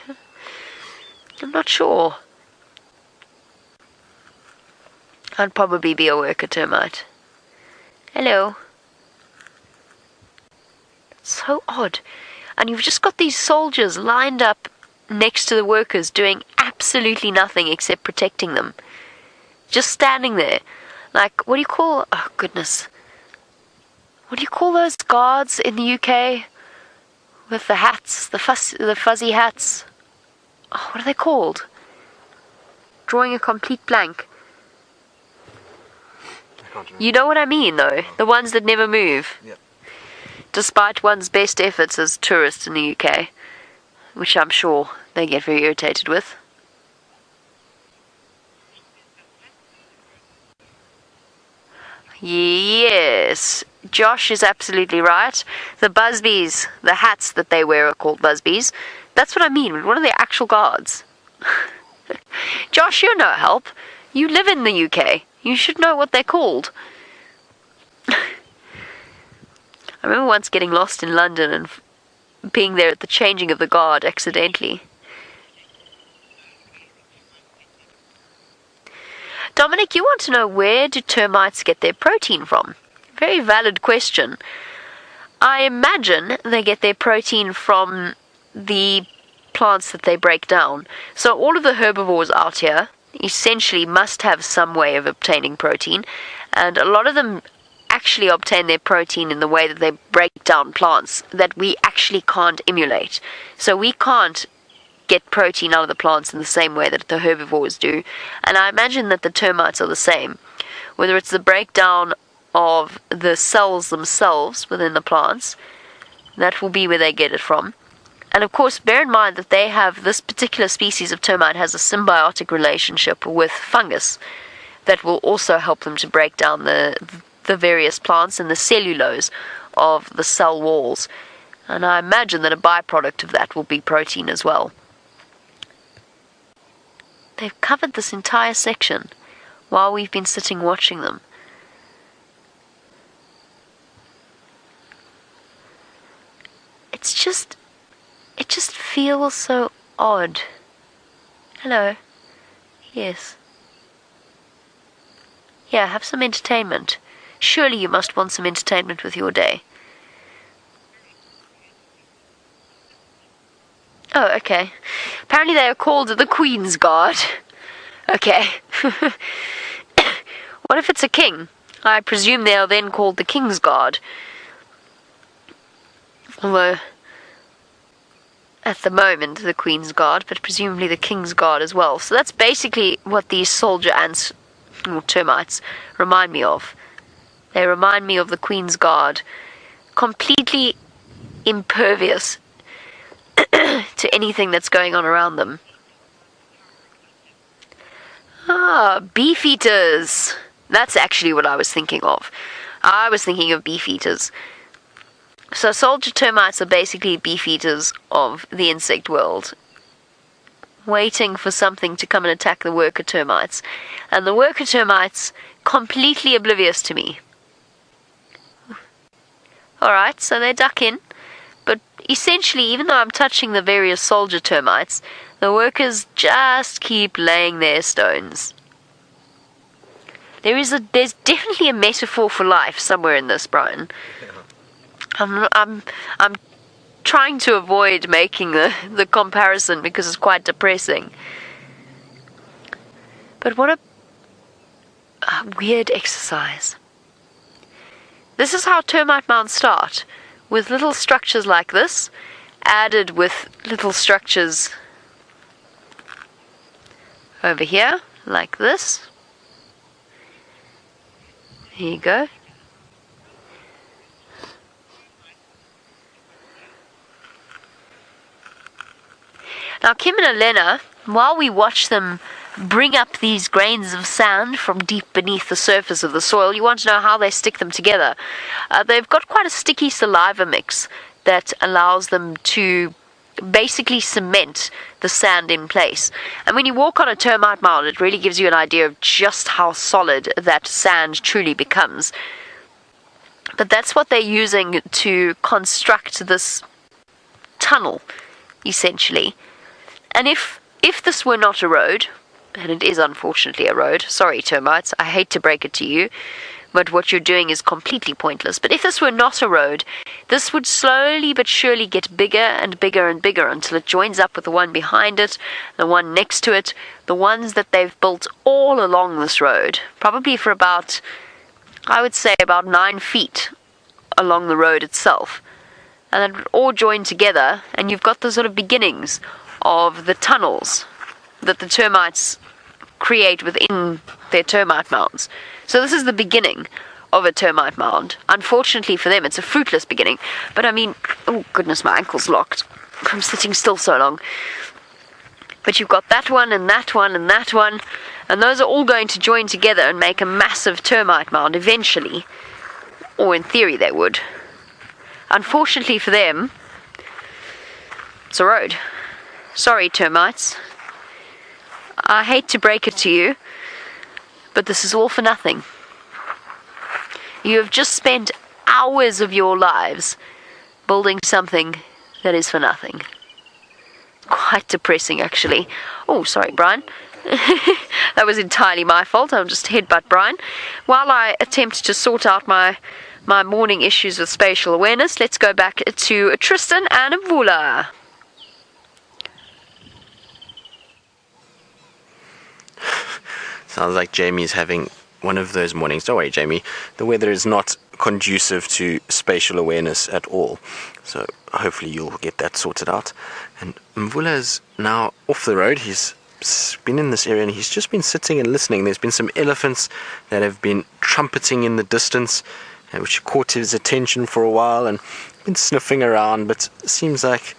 I'm not sure. I'd probably be a worker termite. Hello. So odd. And you've just got these soldiers lined up next to the workers doing absolutely nothing except protecting them. Just standing there. Like, what do you call... Oh, goodness. What do you call those guards in the UK? With the hats, the fuzzy hats. Oh, what are they called? Drawing a complete blank. You know what I mean, though? The ones that never move. Yep. Despite one's best efforts as tourists in the UK, which I'm sure they get very irritated with. Yes, Josh is absolutely right. The busbies, the hats that they wear are called busbies. That's what I mean. What are the actual guards? Josh, you're no help. You live in the UK. You should know what they're called. I remember once getting lost in London and being there at the changing of the guard accidentally. Dominic, you want to know, where do termites get their protein from? Very valid question. I imagine they get their protein from the plants that they break down. So all of the herbivores out here essentially must have some way of obtaining protein, and a lot of them actually obtain their protein in the way that they break down plants that we actually can't emulate. So we can't get protein out of the plants in the same way that the herbivores do, and I imagine that the termites are the same. Whether it's the breakdown of the cells themselves within the plants, that will be where they get it from. And of course, bear in mind that this particular species of termite has a symbiotic relationship with fungus that will also help them to break down the various plants and the cellulose of the cell walls. And I imagine that a byproduct of that will be protein as well. They've covered this entire section while we've been sitting watching them. It just feels so odd. Hello. Yes. Yeah, have some entertainment. Surely you must want some entertainment with your day. Oh, okay. Apparently they are called the Queen's Guard. Okay. What if it's a king? I presume they are then called the King's Guard. Although, at the moment, the Queen's Guard, but presumably the King's Guard as well. So that's basically what these soldier ants, or termites, remind me of. They remind me of the Queen's Guard. Completely impervious to anything that's going on around them. Beef eaters. That's actually what I was thinking of. I was thinking of beef eaters. So soldier termites are basically beef eaters of the insect world, waiting for something to come and attack the worker termites. And the worker termites, completely oblivious to me. Alright, so they duck in. But essentially, even though I'm touching the various soldier termites, the workers just keep laying their stones. There's definitely a metaphor for life somewhere in this, Brian. I'm trying to avoid making the comparison because it's quite depressing. But what a weird exercise. This is how termite mounds start, with little structures like this, added with little structures over here, like this. Here you go. Now, Kim and Elena, while we watch them bring up these grains of sand from deep beneath the surface of the soil, you want to know how they stick them together. They've got quite a sticky saliva mix that allows them to basically cement the sand in place. And when you walk on a termite mound, it really gives you an idea of just how solid that sand truly becomes. But that's what they're using to construct this tunnel, essentially. And if this were not a road, and it is unfortunately a road, sorry termites, I hate to break it to you, but what you're doing is completely pointless. But if this were not a road, this would slowly but surely get bigger and bigger and bigger until it joins up with the one behind it, the one next to it, the ones that they've built all along this road, probably for about, I would say about 9 feet along the road itself. And then all join together, and you've got the sort of beginnings of the tunnels that the termites create within their termite mounds. So this is the beginning of a termite mound. Unfortunately for them, it's a fruitless beginning. But I mean, oh goodness, my ankle's locked from sitting still so long. But you've got that one and that one and that one, and those are all going to join together and make a massive termite mound eventually. Or in theory they would. Unfortunately for them, it's a road. Sorry, termites. I hate to break it to you, but this is all for nothing. You have just spent hours of your lives building something that is for nothing. Quite depressing, actually. Oh, sorry, Brian. That was entirely my fault. I'll just headbutt Brian. While I attempt to sort out my morning issues with spatial awareness, let's go back to Tristan and Mvula. Sounds like Jamie's having one of those mornings. Don't worry, Jamie. The weather is not conducive to spatial awareness at all. So hopefully you'll get that sorted out. And Mvula is now off the road. He's been in this area and he's just been sitting and listening. There's been some elephants that have been trumpeting in the distance, which caught his attention for a while, and been sniffing around, but seems like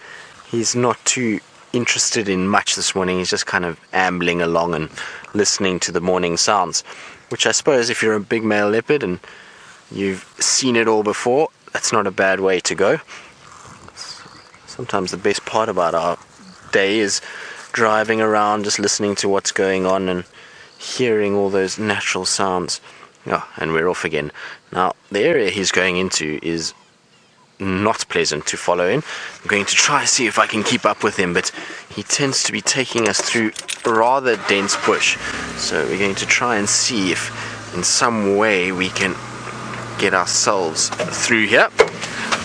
he's not too interested in much this morning. He's just kind of ambling along and listening to the morning sounds, which I suppose if you're a big male leopard and you've seen it all before, that's not a bad way to go. Sometimes the best part about our day is driving around, just listening to what's going on and hearing all those natural sounds. Oh, and we're off again. Now, the area he's going into is not pleasant to follow in. I'm going to try to see if I can keep up with him, but he tends to be taking us through rather dense bush. So we're going to try and see if in some way we can get ourselves through here.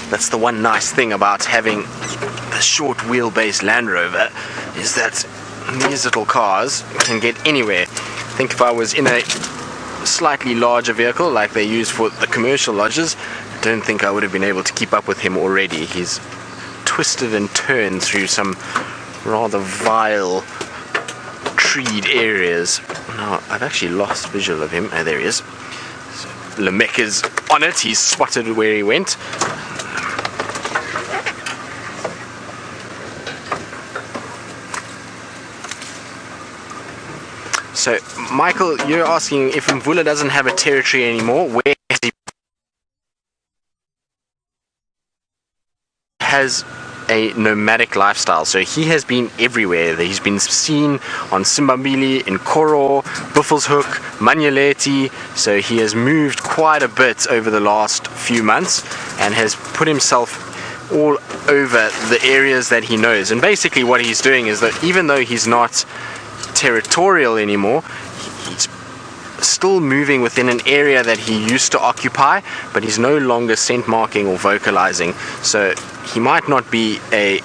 That's the one nice thing about having the short wheelbase Land Rover, is that these little cars can get anywhere. I think if I was in a slightly larger vehicle like they use for the commercial lodges, I don't think I would have been able to keep up with him already. He's twisted and turned through some rather vile treed areas. Now, I've actually lost visual of him. Oh, there he is. So, Lamech is on it. He's spotted where he went. So, Michael, you're asking if Mvula doesn't have a territory anymore, where has he? Has a nomadic lifestyle, so he has been everywhere. He's been seen on Simbambili, in Koro, Buffelshoek, Manyeleti, so he has moved quite a bit over the last few months and has put himself all over the areas that he knows. And basically what he's doing is that even though he's not territorial anymore, he's still moving within an area that he used to occupy, but he's no longer scent marking or vocalizing. So he might not be a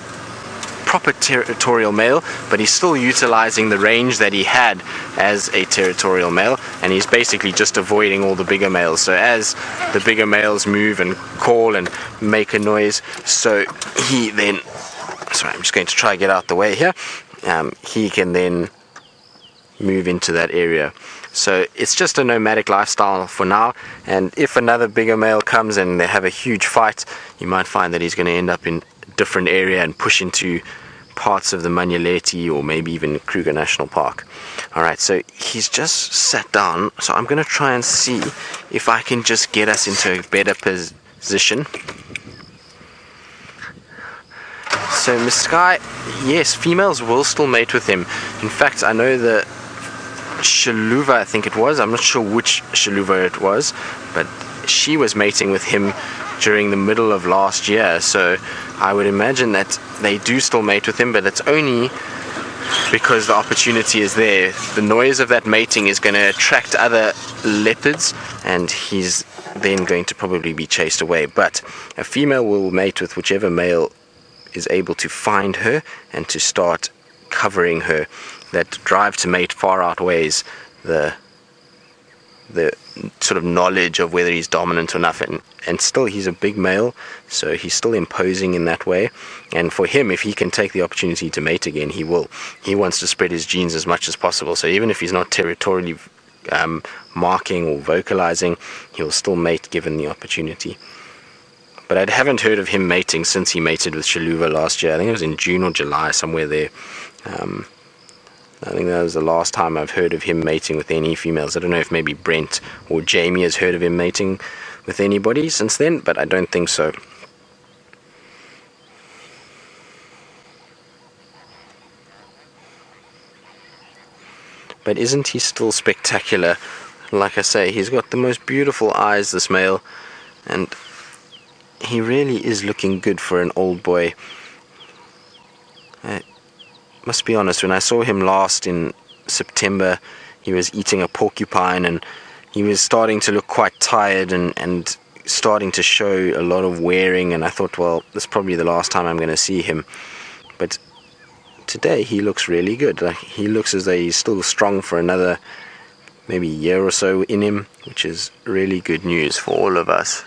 proper territorial male, but he's still utilizing the range that he had as a territorial male, and he's basically just avoiding all the bigger males. So as the bigger males move and call and make a noise, so he then, sorry, I'm just going to try to get out the way here, he can then move into that area. So it's just a nomadic lifestyle for now, and if another bigger male comes and they have a huge fight, you might find that he's going to end up in a different area and push into parts of the Manyeleti or maybe even Kruger National Park. Alright, so he's just sat down, so I'm going to try and see if I can just get us into a better position. So Miss Sky, yes, females will still mate with him. In fact, I know the Shaluva, I think it was, I'm not sure which Shaluva it was, but she was mating with him during the middle of last year, so I would imagine that they do still mate with him, but it's only because the opportunity is there. The noise of that mating is going to attract other leopards, and he's then going to probably be chased away. But a female will mate with whichever male is able to find her and to start covering her. That drive to mate far outweighs the sort of knowledge of whether he's dominant or not, and still he's a big male, so he's still imposing in that way. And for him, if he can take the opportunity to mate again, he will. He wants to spread his genes as much as possible, so even if he's not territorially marking or vocalizing, he'll still mate given the opportunity. But I haven't heard of him mating since he mated with Shaluva last year. I think it was in June or July, somewhere there. I think that was the last time I've heard of him mating with any females. I don't know if maybe Brent or Jamie has heard of him mating with anybody since then, but I don't think so. But isn't he still spectacular? Like I say, he's got the most beautiful eyes, this male, and he really is looking good for an old boy. I must be honest, when I saw him last in September, he was eating a porcupine and he was starting to look quite tired and starting to show a lot of wearing, and I thought, well, this is probably the last time I'm going to see him. But today he looks really good. Like, he looks as though he's still strong for another maybe year or so in him, which is really good news for all of us.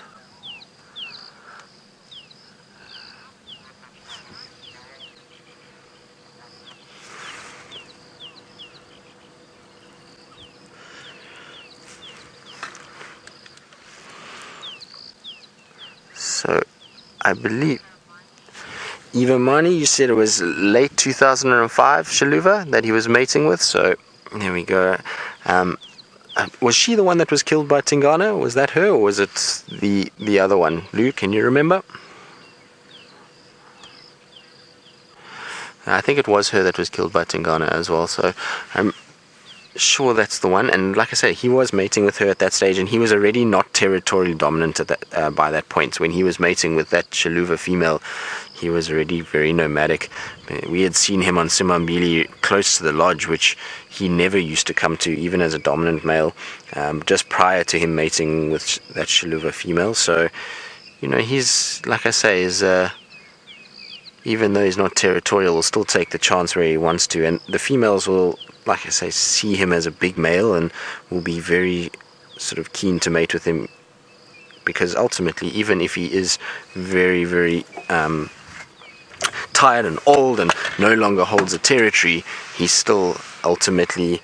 So I believe, Ivamani, you said it was late 2005 Shaluva that he was mating with, so there we go. Was she the one that was killed by Tingana? Was that her, or was it the other one? Lou, can you remember? I think it was her that was killed by Tingana as well, so I'm sure that's the one. And like I said, he was mating with her at that stage, and he was already not territorially dominant at that by that point. When he was mating with that Shaluva female, he was already very nomadic. We had seen him on Simambili close to the lodge, which he never used to come to, even as a dominant male, just prior to him mating with that Shaluva female. So, you know, he's, like I say, is even though he's not territorial, will still take the chance where he wants to. And the females will, like I say, see him as a big male and will be very sort of keen to mate with him, because ultimately, even if he is very, very tired and old and no longer holds a territory, he still ultimately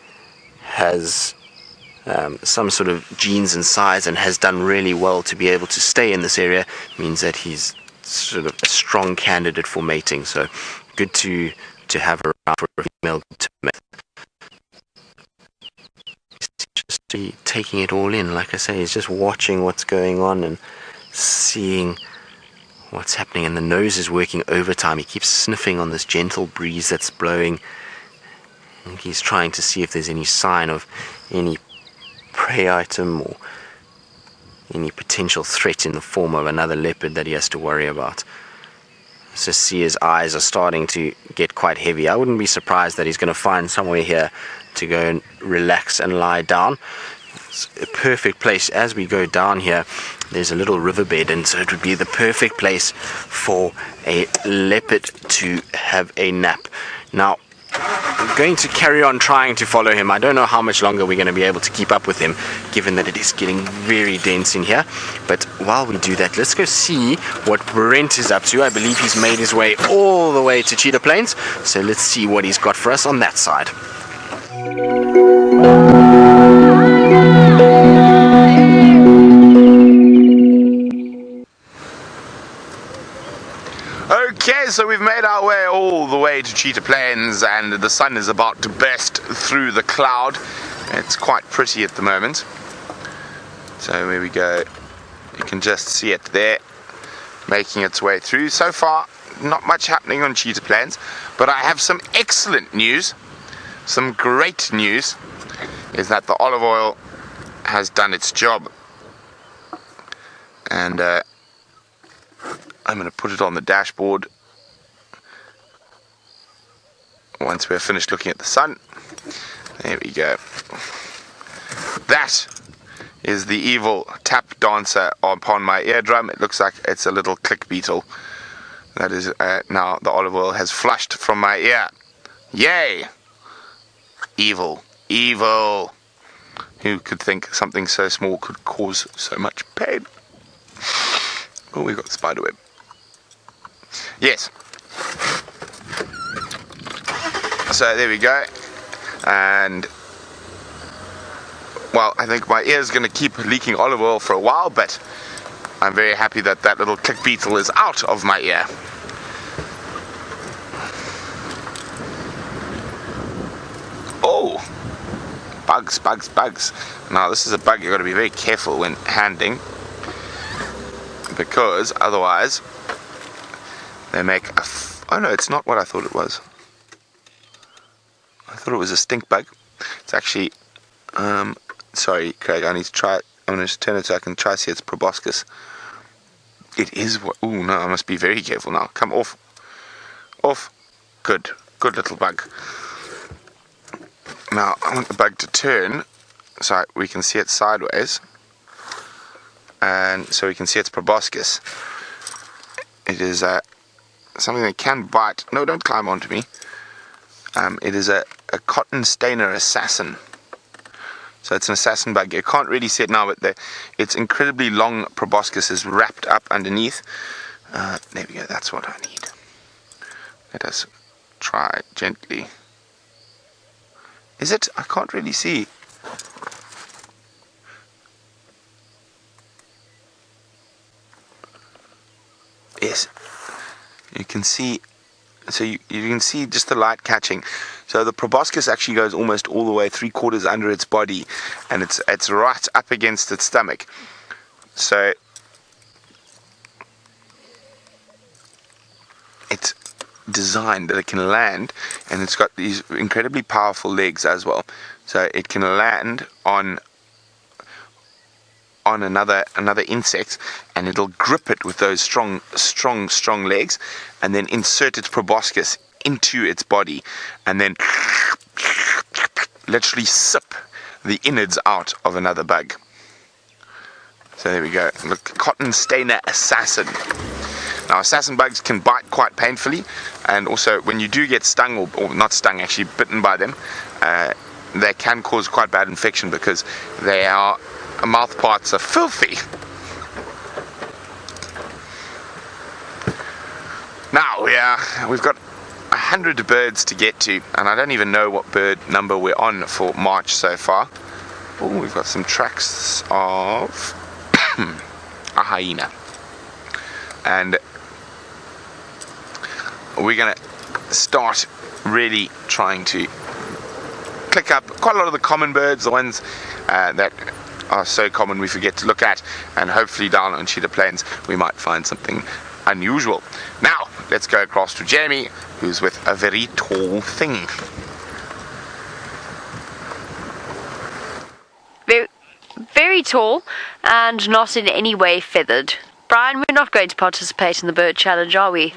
has some sort of genes and size and has done really well to be able to stay in this area. Means that he's sort of a strong candidate for mating. So good to have around for a female to mate. Just taking it all in, like I say, he's just watching what's going on and seeing what's happening, and the nose is working overtime. He keeps sniffing on this gentle breeze that's blowing, and he's trying to see if there's any sign of any prey item or any potential threat in the form of another leopard that he has to worry about. So see, his eyes are starting to get quite heavy. I wouldn't be surprised that he's going to find somewhere here to go and relax and lie down. It's a perfect place. As we go down here, there's a little riverbed, and so it would be the perfect place for a leopard to have a nap. Now, I'm going to carry on trying to follow him. I don't know how much longer we're going to be able to keep up with him, given that it is getting very dense in here. But while we do that, let's go see what Brent is up to. I believe he's made his way all the way to Cheetah Plains, so let's see what he's got for us on that side. Okay, so we've made our way all the way to Cheetah Plains, and the sun is about to burst through the cloud. It's quite pretty at the moment. So there we go. You can just see it there, making its way through. So far, not much happening on Cheetah Plains, but I have some excellent news. Some great news is that the olive oil has done its job. And I'm going to put it on the dashboard once we're finished looking at the sun. There we go. That is the evil tap dancer upon my eardrum. It looks like it's a little click beetle. That is now the olive oil has flushed from my ear. Yay! Evil. Evil. Who could think something so small could cause so much pain? Oh, we got the spider web. Yes. So there we go. And well, I think my ear's going to keep leaking olive oil for a while, but I'm very happy that that little click beetle is out of my ear. Oh, bugs, bugs, bugs. Now this is a bug you've got to be very careful when handling. because otherwise they make a oh no, it's not what I thought it was. I thought it was a stink bug. It's actually sorry Craig, I need to try it. I'm going to turn it so I can try to see it's proboscis. It is what... Oh no, I must be very careful now. Come off. Off. Good little bug. Now I want the bug to turn so we can see it sideways, and so we can see its proboscis. It is something that can bite. No, don't climb onto me. It is a cotton stainer assassin. So it's an assassin bug. You can't really see it now, but its incredibly long proboscis is wrapped up underneath. There we go, that's what I need. Let us try gently. Is it? I can't really see. Yes. You can see, so you can see just the light catching. So the proboscis actually goes almost all the way 3/4 under its body, and it's right up against its stomach. So it's designed that it can land, and it's got these incredibly powerful legs as well. So it can land on another insect, and it'll grip it with those strong legs, and then insert its proboscis into its body, and then literally sip the innards out of another bug. So there we go. Look, cotton stainer assassin. Now assassin bugs can bite quite painfully, and also when you do get stung, or not stung, actually bitten by them, they can cause quite bad infection because their mouth parts are filthy. Now we've got 100 birds to get to, and I don't even know what bird number we're on for March so far. Oh, we've got some tracks of a hyena, and we're gonna start really trying to click up quite a lot of the common birds, the ones that are so common we forget to look at, and hopefully down on Cheetah Plains we might find something unusual. Now let's go across to Jamie, who's with a very tall thing. Very tall and not in any way feathered. Brian, we're not going to participate in the bird challenge, are we?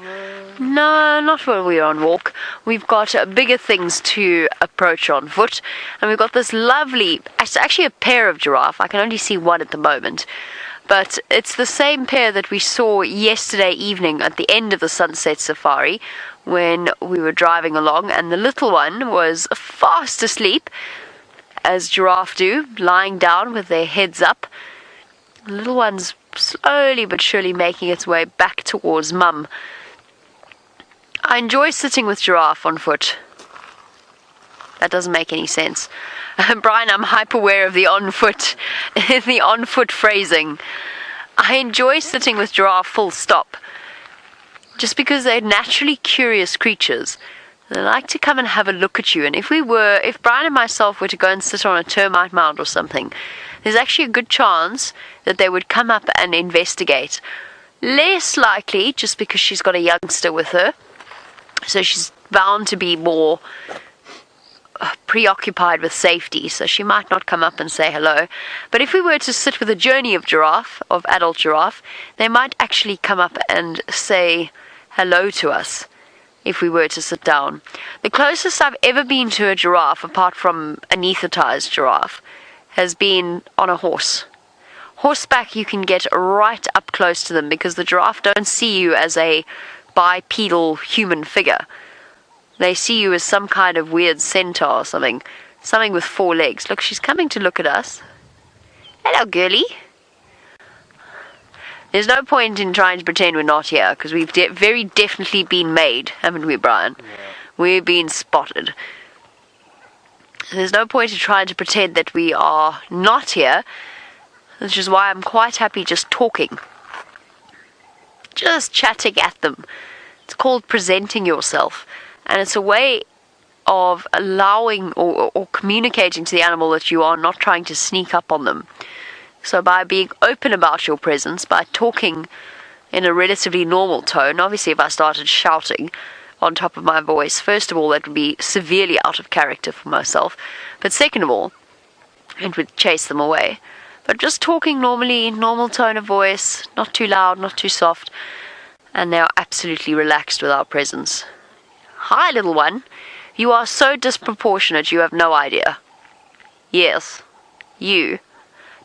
No, not when we're on walk. We've got bigger things to approach on foot, and we've got this lovely, it's actually a pair of giraffe. I can only see one at the moment, but it's the same pair that we saw yesterday evening at the end of the sunset safari when we were driving along, and the little one was fast asleep, as giraffe do, lying down with their heads up. The little one's slowly but surely making its way back towards mum. I enjoy sitting with giraffe on foot. That doesn't make any sense. Brian, I'm hyper aware of the on foot phrasing. I enjoy sitting with giraffe full stop, just because they're naturally curious creatures. They like to come and have a look at you, and if Brian and myself were to go and sit on a termite mound or something, there's actually a good chance that they would come up and investigate. Less likely just because she's got a youngster with her, so she's bound to be more preoccupied with safety, so she might not come up and say hello. But if we were to sit with a journey of adult giraffe, they might actually come up and say hello to us if we were to sit down. The closest I've ever been to a giraffe, apart from anesthetized giraffe, has been on a horse. Horseback, you can get right up close to them because the giraffe don't see you as a bipedal human figure. They see you as some kind of weird centaur or something with 4 legs. Look, she's coming to look at us. Hello, girlie. There's no point in trying to pretend we're not here, because we've very definitely been made, haven't we, Brian? Yeah. We've been spotted. There's no point in trying to pretend that we are not here, which is why I'm quite happy just talking. Just chatting at them. It's called presenting yourself, and it's a way of allowing or communicating to the animal that you are not trying to sneak up on them. So by being open about your presence, by talking in a relatively normal tone, obviously if I started shouting on top of my voice, first of all, that would be severely out of character for myself, but second of all, it would chase them away. But just talking normally, normal tone of voice, not too loud, not too soft, and they are absolutely relaxed with our presence. Hi, little one. You are so disproportionate, you have no idea. Yes, you.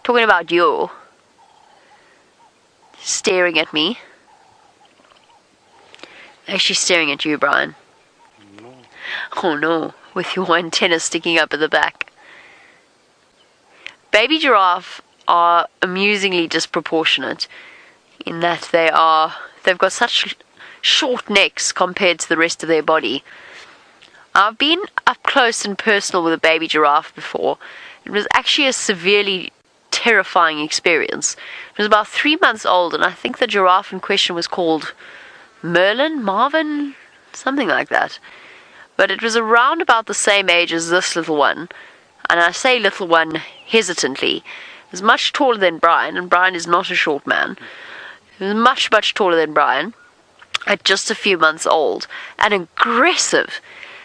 Talking about you. Staring at me. Actually staring at you, Brian. No. Oh no, with your antenna sticking up at the back. Baby giraffe are amusingly disproportionate in that they've got such short necks compared to the rest of their body. I've been up close and personal with a baby giraffe before. It was actually a severely terrifying experience. It was about 3 months old, and I think the giraffe in question was called Marvin, something like that. But it was around about the same age as this little one, and I say little one hesitantly. It was much taller than Brian, and Brian is not a short man. It was much, much taller than Brian, at just a few months old, and aggressive.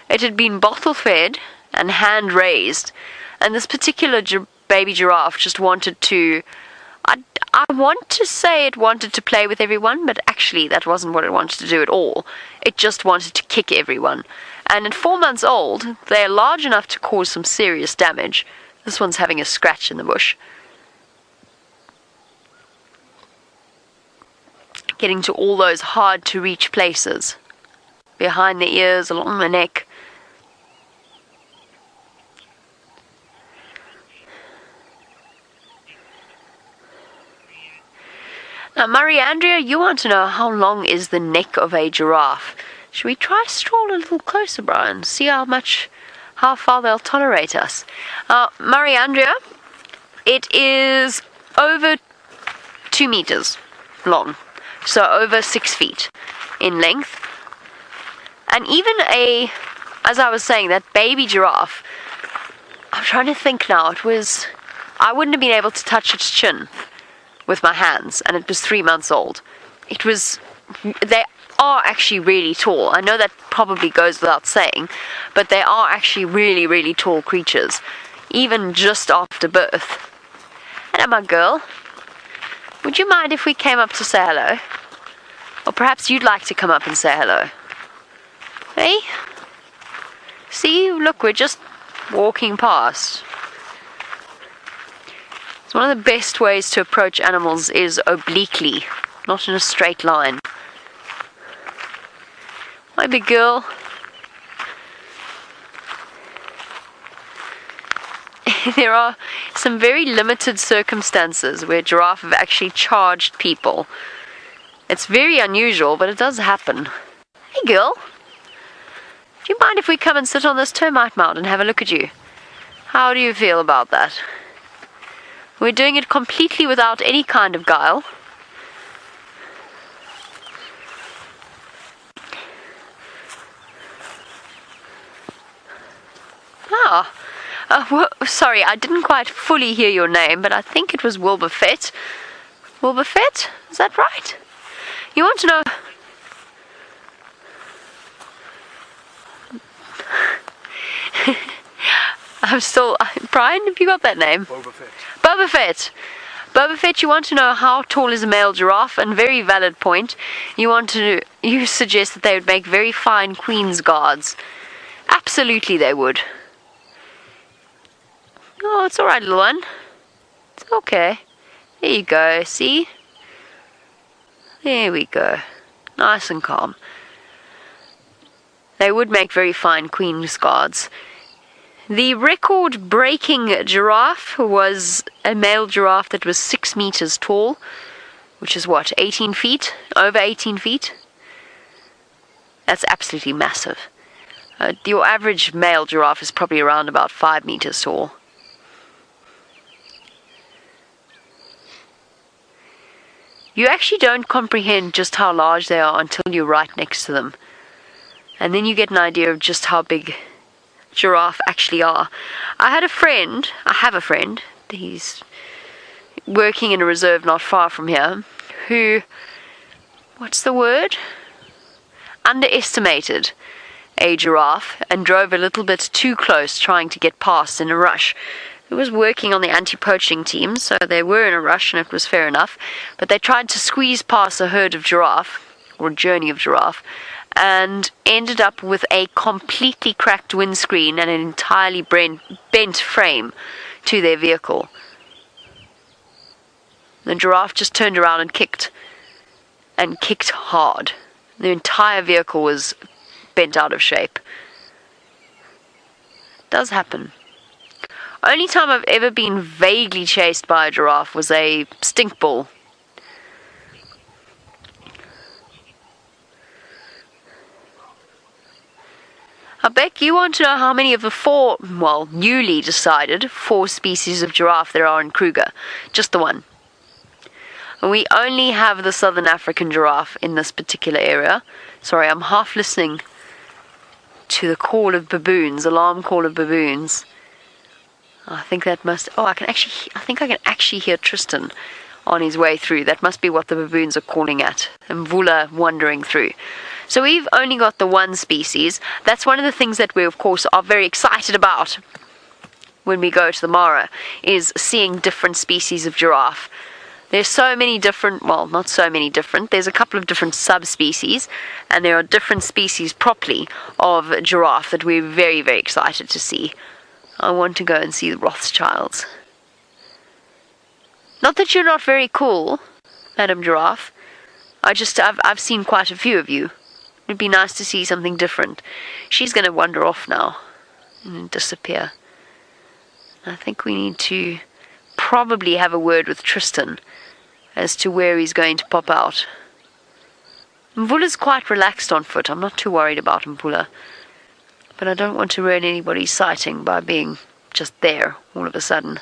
It had been bottle-fed and hand-raised, and this particular baby giraffe just wanted to... I want to say it wanted to play with everyone, but actually that wasn't what it wanted to do at all. It just wanted to kick everyone. And at 4 months old, they are large enough to cause some serious damage. This one's having a scratch in the bush. Getting to all those hard-to-reach places. Behind the ears, along the neck. Now, Mariandria, you want to know how long is the neck of a giraffe. Should we try stroll a little closer, Brian? See how far they'll tolerate us. Mariandria, it is over 2 meters long. So over 6 feet in length. And even as I was saying, that baby giraffe, I'm trying to think now, I wouldn't have been able to touch its chin with my hands, and it was 3 months old. They are actually really tall. I know that probably goes without saying, but they are actually really, really tall creatures, even just after birth. Hello, my girl. Would you mind if we came up to say hello? Or perhaps you'd like to come up and say hello. Hey? See, look, we're just walking past. One of the best ways to approach animals is obliquely, not in a straight line. Hi, big girl. There are some very limited circumstances where giraffe have actually charged people. It's very unusual, but it does happen. Hey, girl. Do you mind if we come and sit on this termite mound and have a look at you? How do you feel about that? We're doing it completely without any kind of guile. Sorry, I didn't quite fully hear your name, but I think it was Wilberfett. Wilberfett? Is that right? You want to know... I'm still... Brian, have you got that name? Boba Fett. Boba Fett. Boba Fett, you want to know how tall is a male giraffe, and very valid point. You suggest that they would make very fine Queen's Guards. Absolutely they would. Oh, it's alright, little one. It's okay. There you go, see? There we go. Nice and calm. They would make very fine Queen's Guards. The record-breaking giraffe was a male giraffe that was 6 meters tall, which is what, 18 feet? Over 18 feet? That's absolutely massive. Your average male giraffe is probably around about 5 meters tall. You actually don't comprehend just how large they are until you're right next to them. And then you get an idea of just how big giraffe actually are. I have a friend, he's working in a reserve not far from here who, what's the word? Underestimated a giraffe and drove a little bit too close, trying to get past in a rush. It was working on the anti-poaching team, so they were in a rush and it was fair enough, but they tried to squeeze past a herd of giraffe, or a journey of giraffe, and ended up with a completely cracked windscreen and an entirely bent frame to their vehicle. The giraffe just turned around and kicked hard. The entire vehicle was bent out of shape. It does happen. Only time I've ever been vaguely chased by a giraffe was a stink bull. I bet you want to know how many of the newly decided 4 species of giraffe there are in Kruger. Just the one. We only have the southern African giraffe in this particular area. Sorry, I'm half listening to the call of baboons, alarm call of baboons. I think that must... I think I can actually hear Tristan on his way through. That must be what the baboons are calling at. And Mvula wandering through. So we've only got the 1 species. That's one of the things that we, of course, are very excited about when we go to the Mara, is seeing different species of giraffe. There's so many different, well, not so many different, there's a couple of different subspecies, and there are different species properly of giraffe that we're very, very excited to see. I want to go and see the Rothschilds. Not that you're not very cool, Madam Giraffe. I've seen quite a few of you. It'd be nice to see something different. She's going to wander off now and disappear. I think we need to probably have a word with Tristan as to where he's going to pop out. Mvula's quite relaxed on foot. I'm not too worried about Mvula. But I don't want to ruin anybody's sighting by being just there all of a sudden.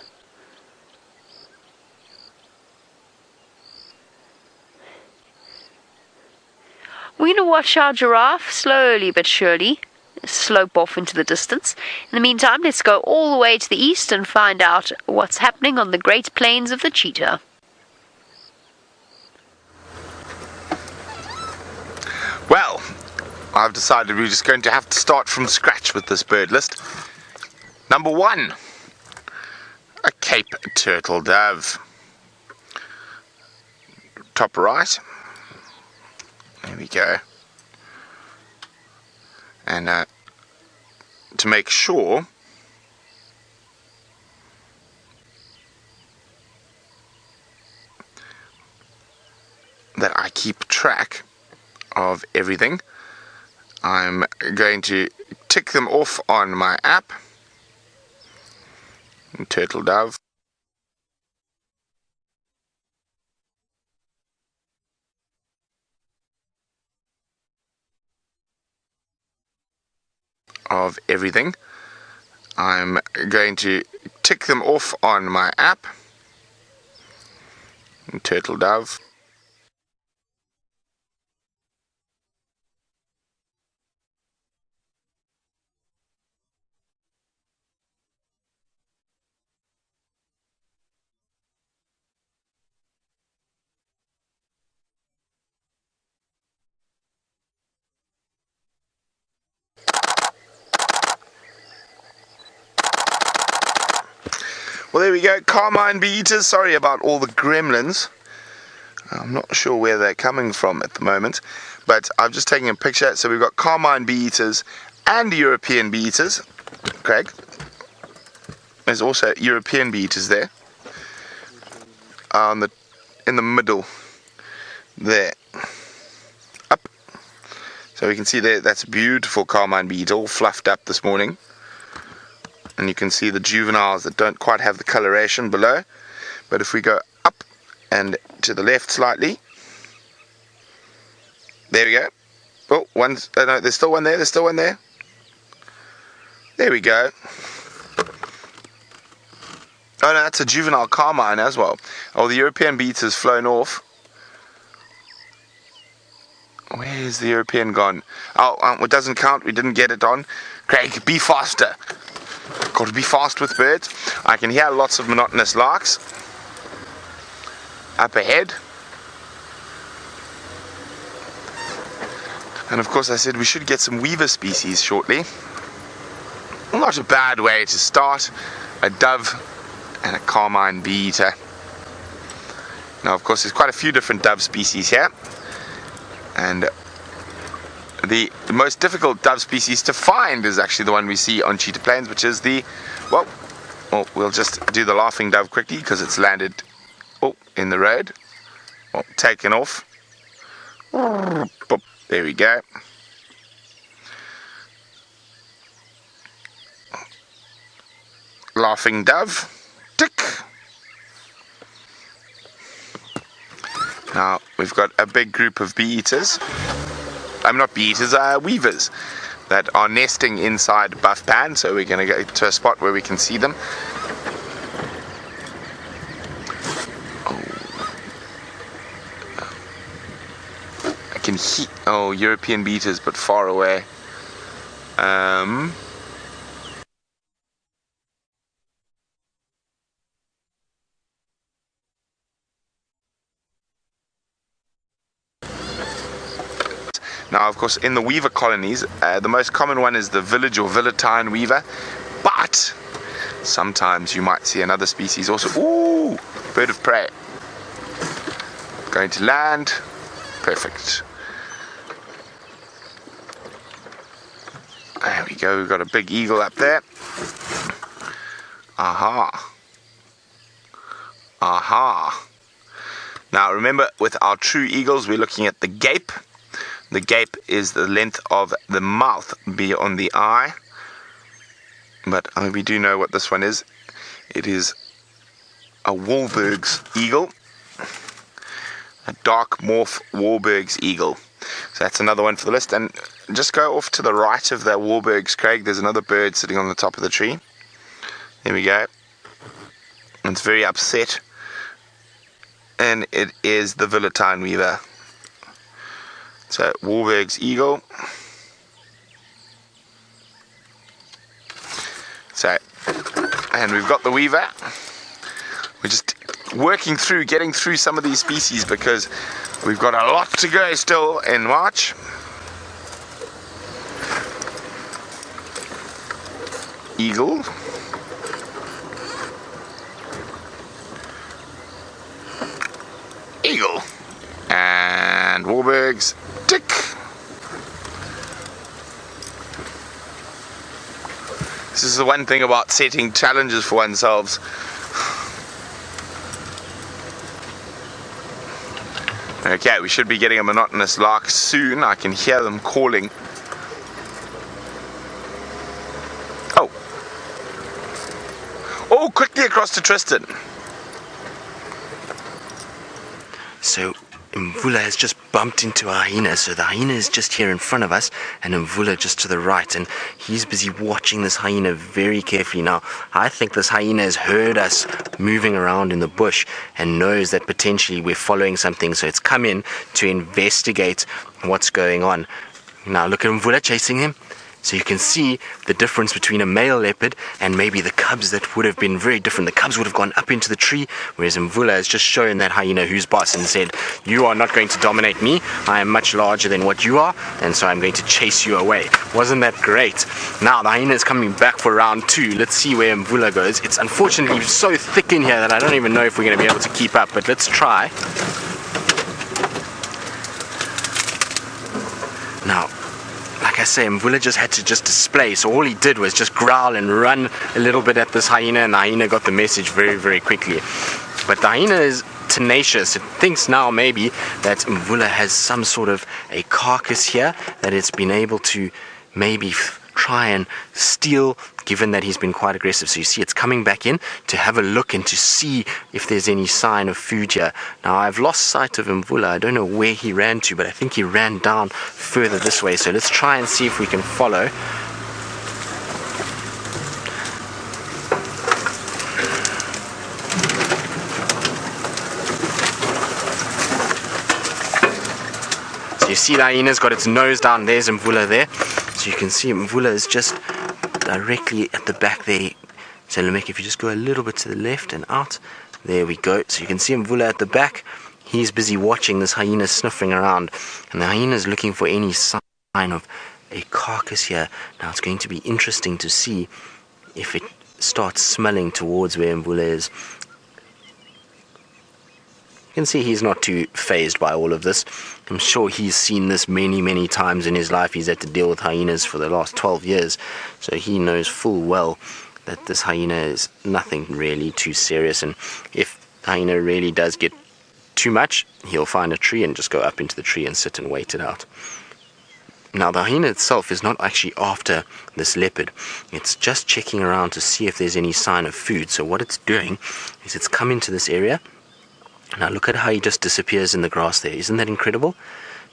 We're going to watch our giraffe slowly but surely slope off into the distance. In the meantime, let's go all the way to the east and find out what's happening on the Great Plains of the Cheetah. Well, I've decided we're just going to have to start from scratch with this bird list. Number 1, a Cape turtle dove. Top right. There we go. And to make sure that I keep track of everything, I'm going to tick them off on my app. Turtle dove. Of everything. I'm going to tick them off on my app. Turtle dove. Well, there we go, carmine bee-eaters. Sorry about all the gremlins. I'm not sure where they're coming from at the moment, but I've just taken a picture. So we've got carmine bee-eaters and European bee-eaters. Craig, there's also European bee-eaters there. In the middle there. Up. So we can see there, that's a beautiful carmine bee-eater, all fluffed up this morning. And you can see the juveniles that don't quite have the coloration below. But if we go up and to the left slightly, there we go. Oh, no, there's still one there, there's still one there. There we go. Oh no, that's a juvenile carmine as well. Oh, the European bee-eater's flown off. Where's the European gone? Oh, it doesn't count, we didn't get it on. Craig, be faster. Got to be fast with birds. I can hear lots of monotonous larks. up ahead. And of course I said we should get some weaver species shortly. Not a bad way to start. A dove and a carmine bee-eater. Now of course there's quite a few different dove species here. And the most difficult dove species to find is actually the one we see on Cheetah Plains, which is the, well, we'll just do the laughing dove quickly because it's landed in the road. Well, taken off. There we go. Laughing dove. Tick. Now we've got a big group of bee-eaters. I'm not bee-eaters, weavers that are nesting inside buff pan, so we're going to go to a spot where we can see them. I can hear, European bee-eaters, but far away. Now, of course, in the weaver colonies, the most common one is the village or villatine weaver, but sometimes you might see another species also. Ooh, bird of prey. Going to land. Perfect. There we go, we've got a big eagle up there. Aha. Aha. Now, remember, with our true eagles, we're looking at the gape. The gape is the length of the mouth beyond the eye. But we do know what this one is. It is a Wahlberg's eagle. A dark morph Wahlberg's eagle. So that's another one for the list. And just go off to the right of that Wahlberg's, Craig. There's another bird sitting on the top of the tree. There we go. It's very upset. And it is the villatine weaver. So, Wahlberg's eagle. So, and we've got the weaver. We're just working through, getting through some of these species because we've got a lot to go still in March. Eagle. Eagle. And Wahlberg's. Tick. This is the one thing about setting challenges for oneself. Okay, we should be getting a monotonous lark soon. I can hear them calling. Oh, quickly across to Tristan. So Mvula has just bumped into a hyena, so the hyena is just here in front of us and Mvula just to the right, and he's busy watching this hyena very carefully. Now, I think this hyena has heard us moving around in the bush and knows that potentially we're following something, so it's come in to investigate what's going on. Now look at Mvula chasing him. So you can see the difference between a male leopard and maybe the cubs that would have been very different. The cubs would have gone up into the tree, whereas Mvula has just shown that hyena who's boss and said, you are not going to dominate me. I am much larger than what you are, and so I'm going to chase you away. Wasn't that great? Now the hyena is coming back for round 2. Let's see where Mvula goes. It's unfortunately so thick in here that I don't even know if we're going to be able to keep up, but let's try. Now, like I say, Mvula just had to display, so all he did was just growl and run a little bit at this hyena, and the hyena got the message very, very quickly. But the hyena is tenacious. It thinks now maybe that Mvula has some sort of a carcass here that it's been able to maybe try and steal, given that he's been quite aggressive. So you see it's coming back in to have a look and to see if there's any sign of food here. Now I've lost sight of Mvula. I don't know where he ran to, but I think he ran down further this way. So let's try and see if we can follow. So you see the hyena's got its nose down. There's Mvula there. So you can see Mvula is just directly at the back there. So Lamek, if you just go a little bit to the left and out, There we go. So you can see Mvula at the back. He's busy watching this hyena sniffing around, and the hyena is looking for any sign of a carcass here. Now it's going to be interesting to see if it starts smelling towards where Mvula is. You can see he's not too phased by all of this. I'm sure he's seen this many times in his life. He's had to deal with hyenas for the last 12 years, so he knows full well that this hyena is nothing really too serious, and if the hyena really does get too much, he'll find a tree and just go up into the tree and sit and wait it out. Now the hyena itself is not actually after this leopard. It's just checking around to see if there's any sign of food. So what it's doing is it's come into this area. Now look at how he just disappears in the grass there. Isn't that incredible?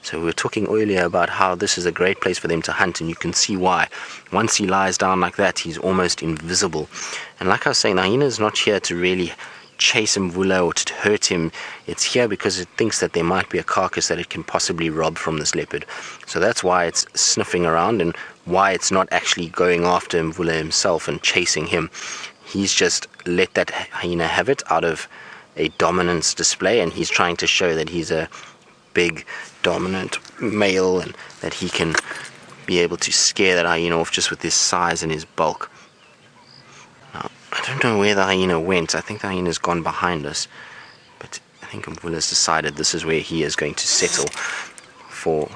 So we were talking earlier about how this is a great place for them to hunt, and you can see why. Once he lies down like that, he's almost invisible. And like I was saying, the hyena is not here to really chase Mvula or to hurt him. It's here because it thinks that there might be a carcass that it can possibly rob from this leopard. So that's why it's sniffing around, and why it's not actually going after Mvula himself and chasing him. He's just let that hyena have it out of a dominance display, and he's trying to show that he's a big dominant male and that he can be able to scare that hyena off just with his size and his bulk. Now, I don't know where the hyena went. I think the hyena's gone behind us, but I think Mvula's decided this is where he is going to settle for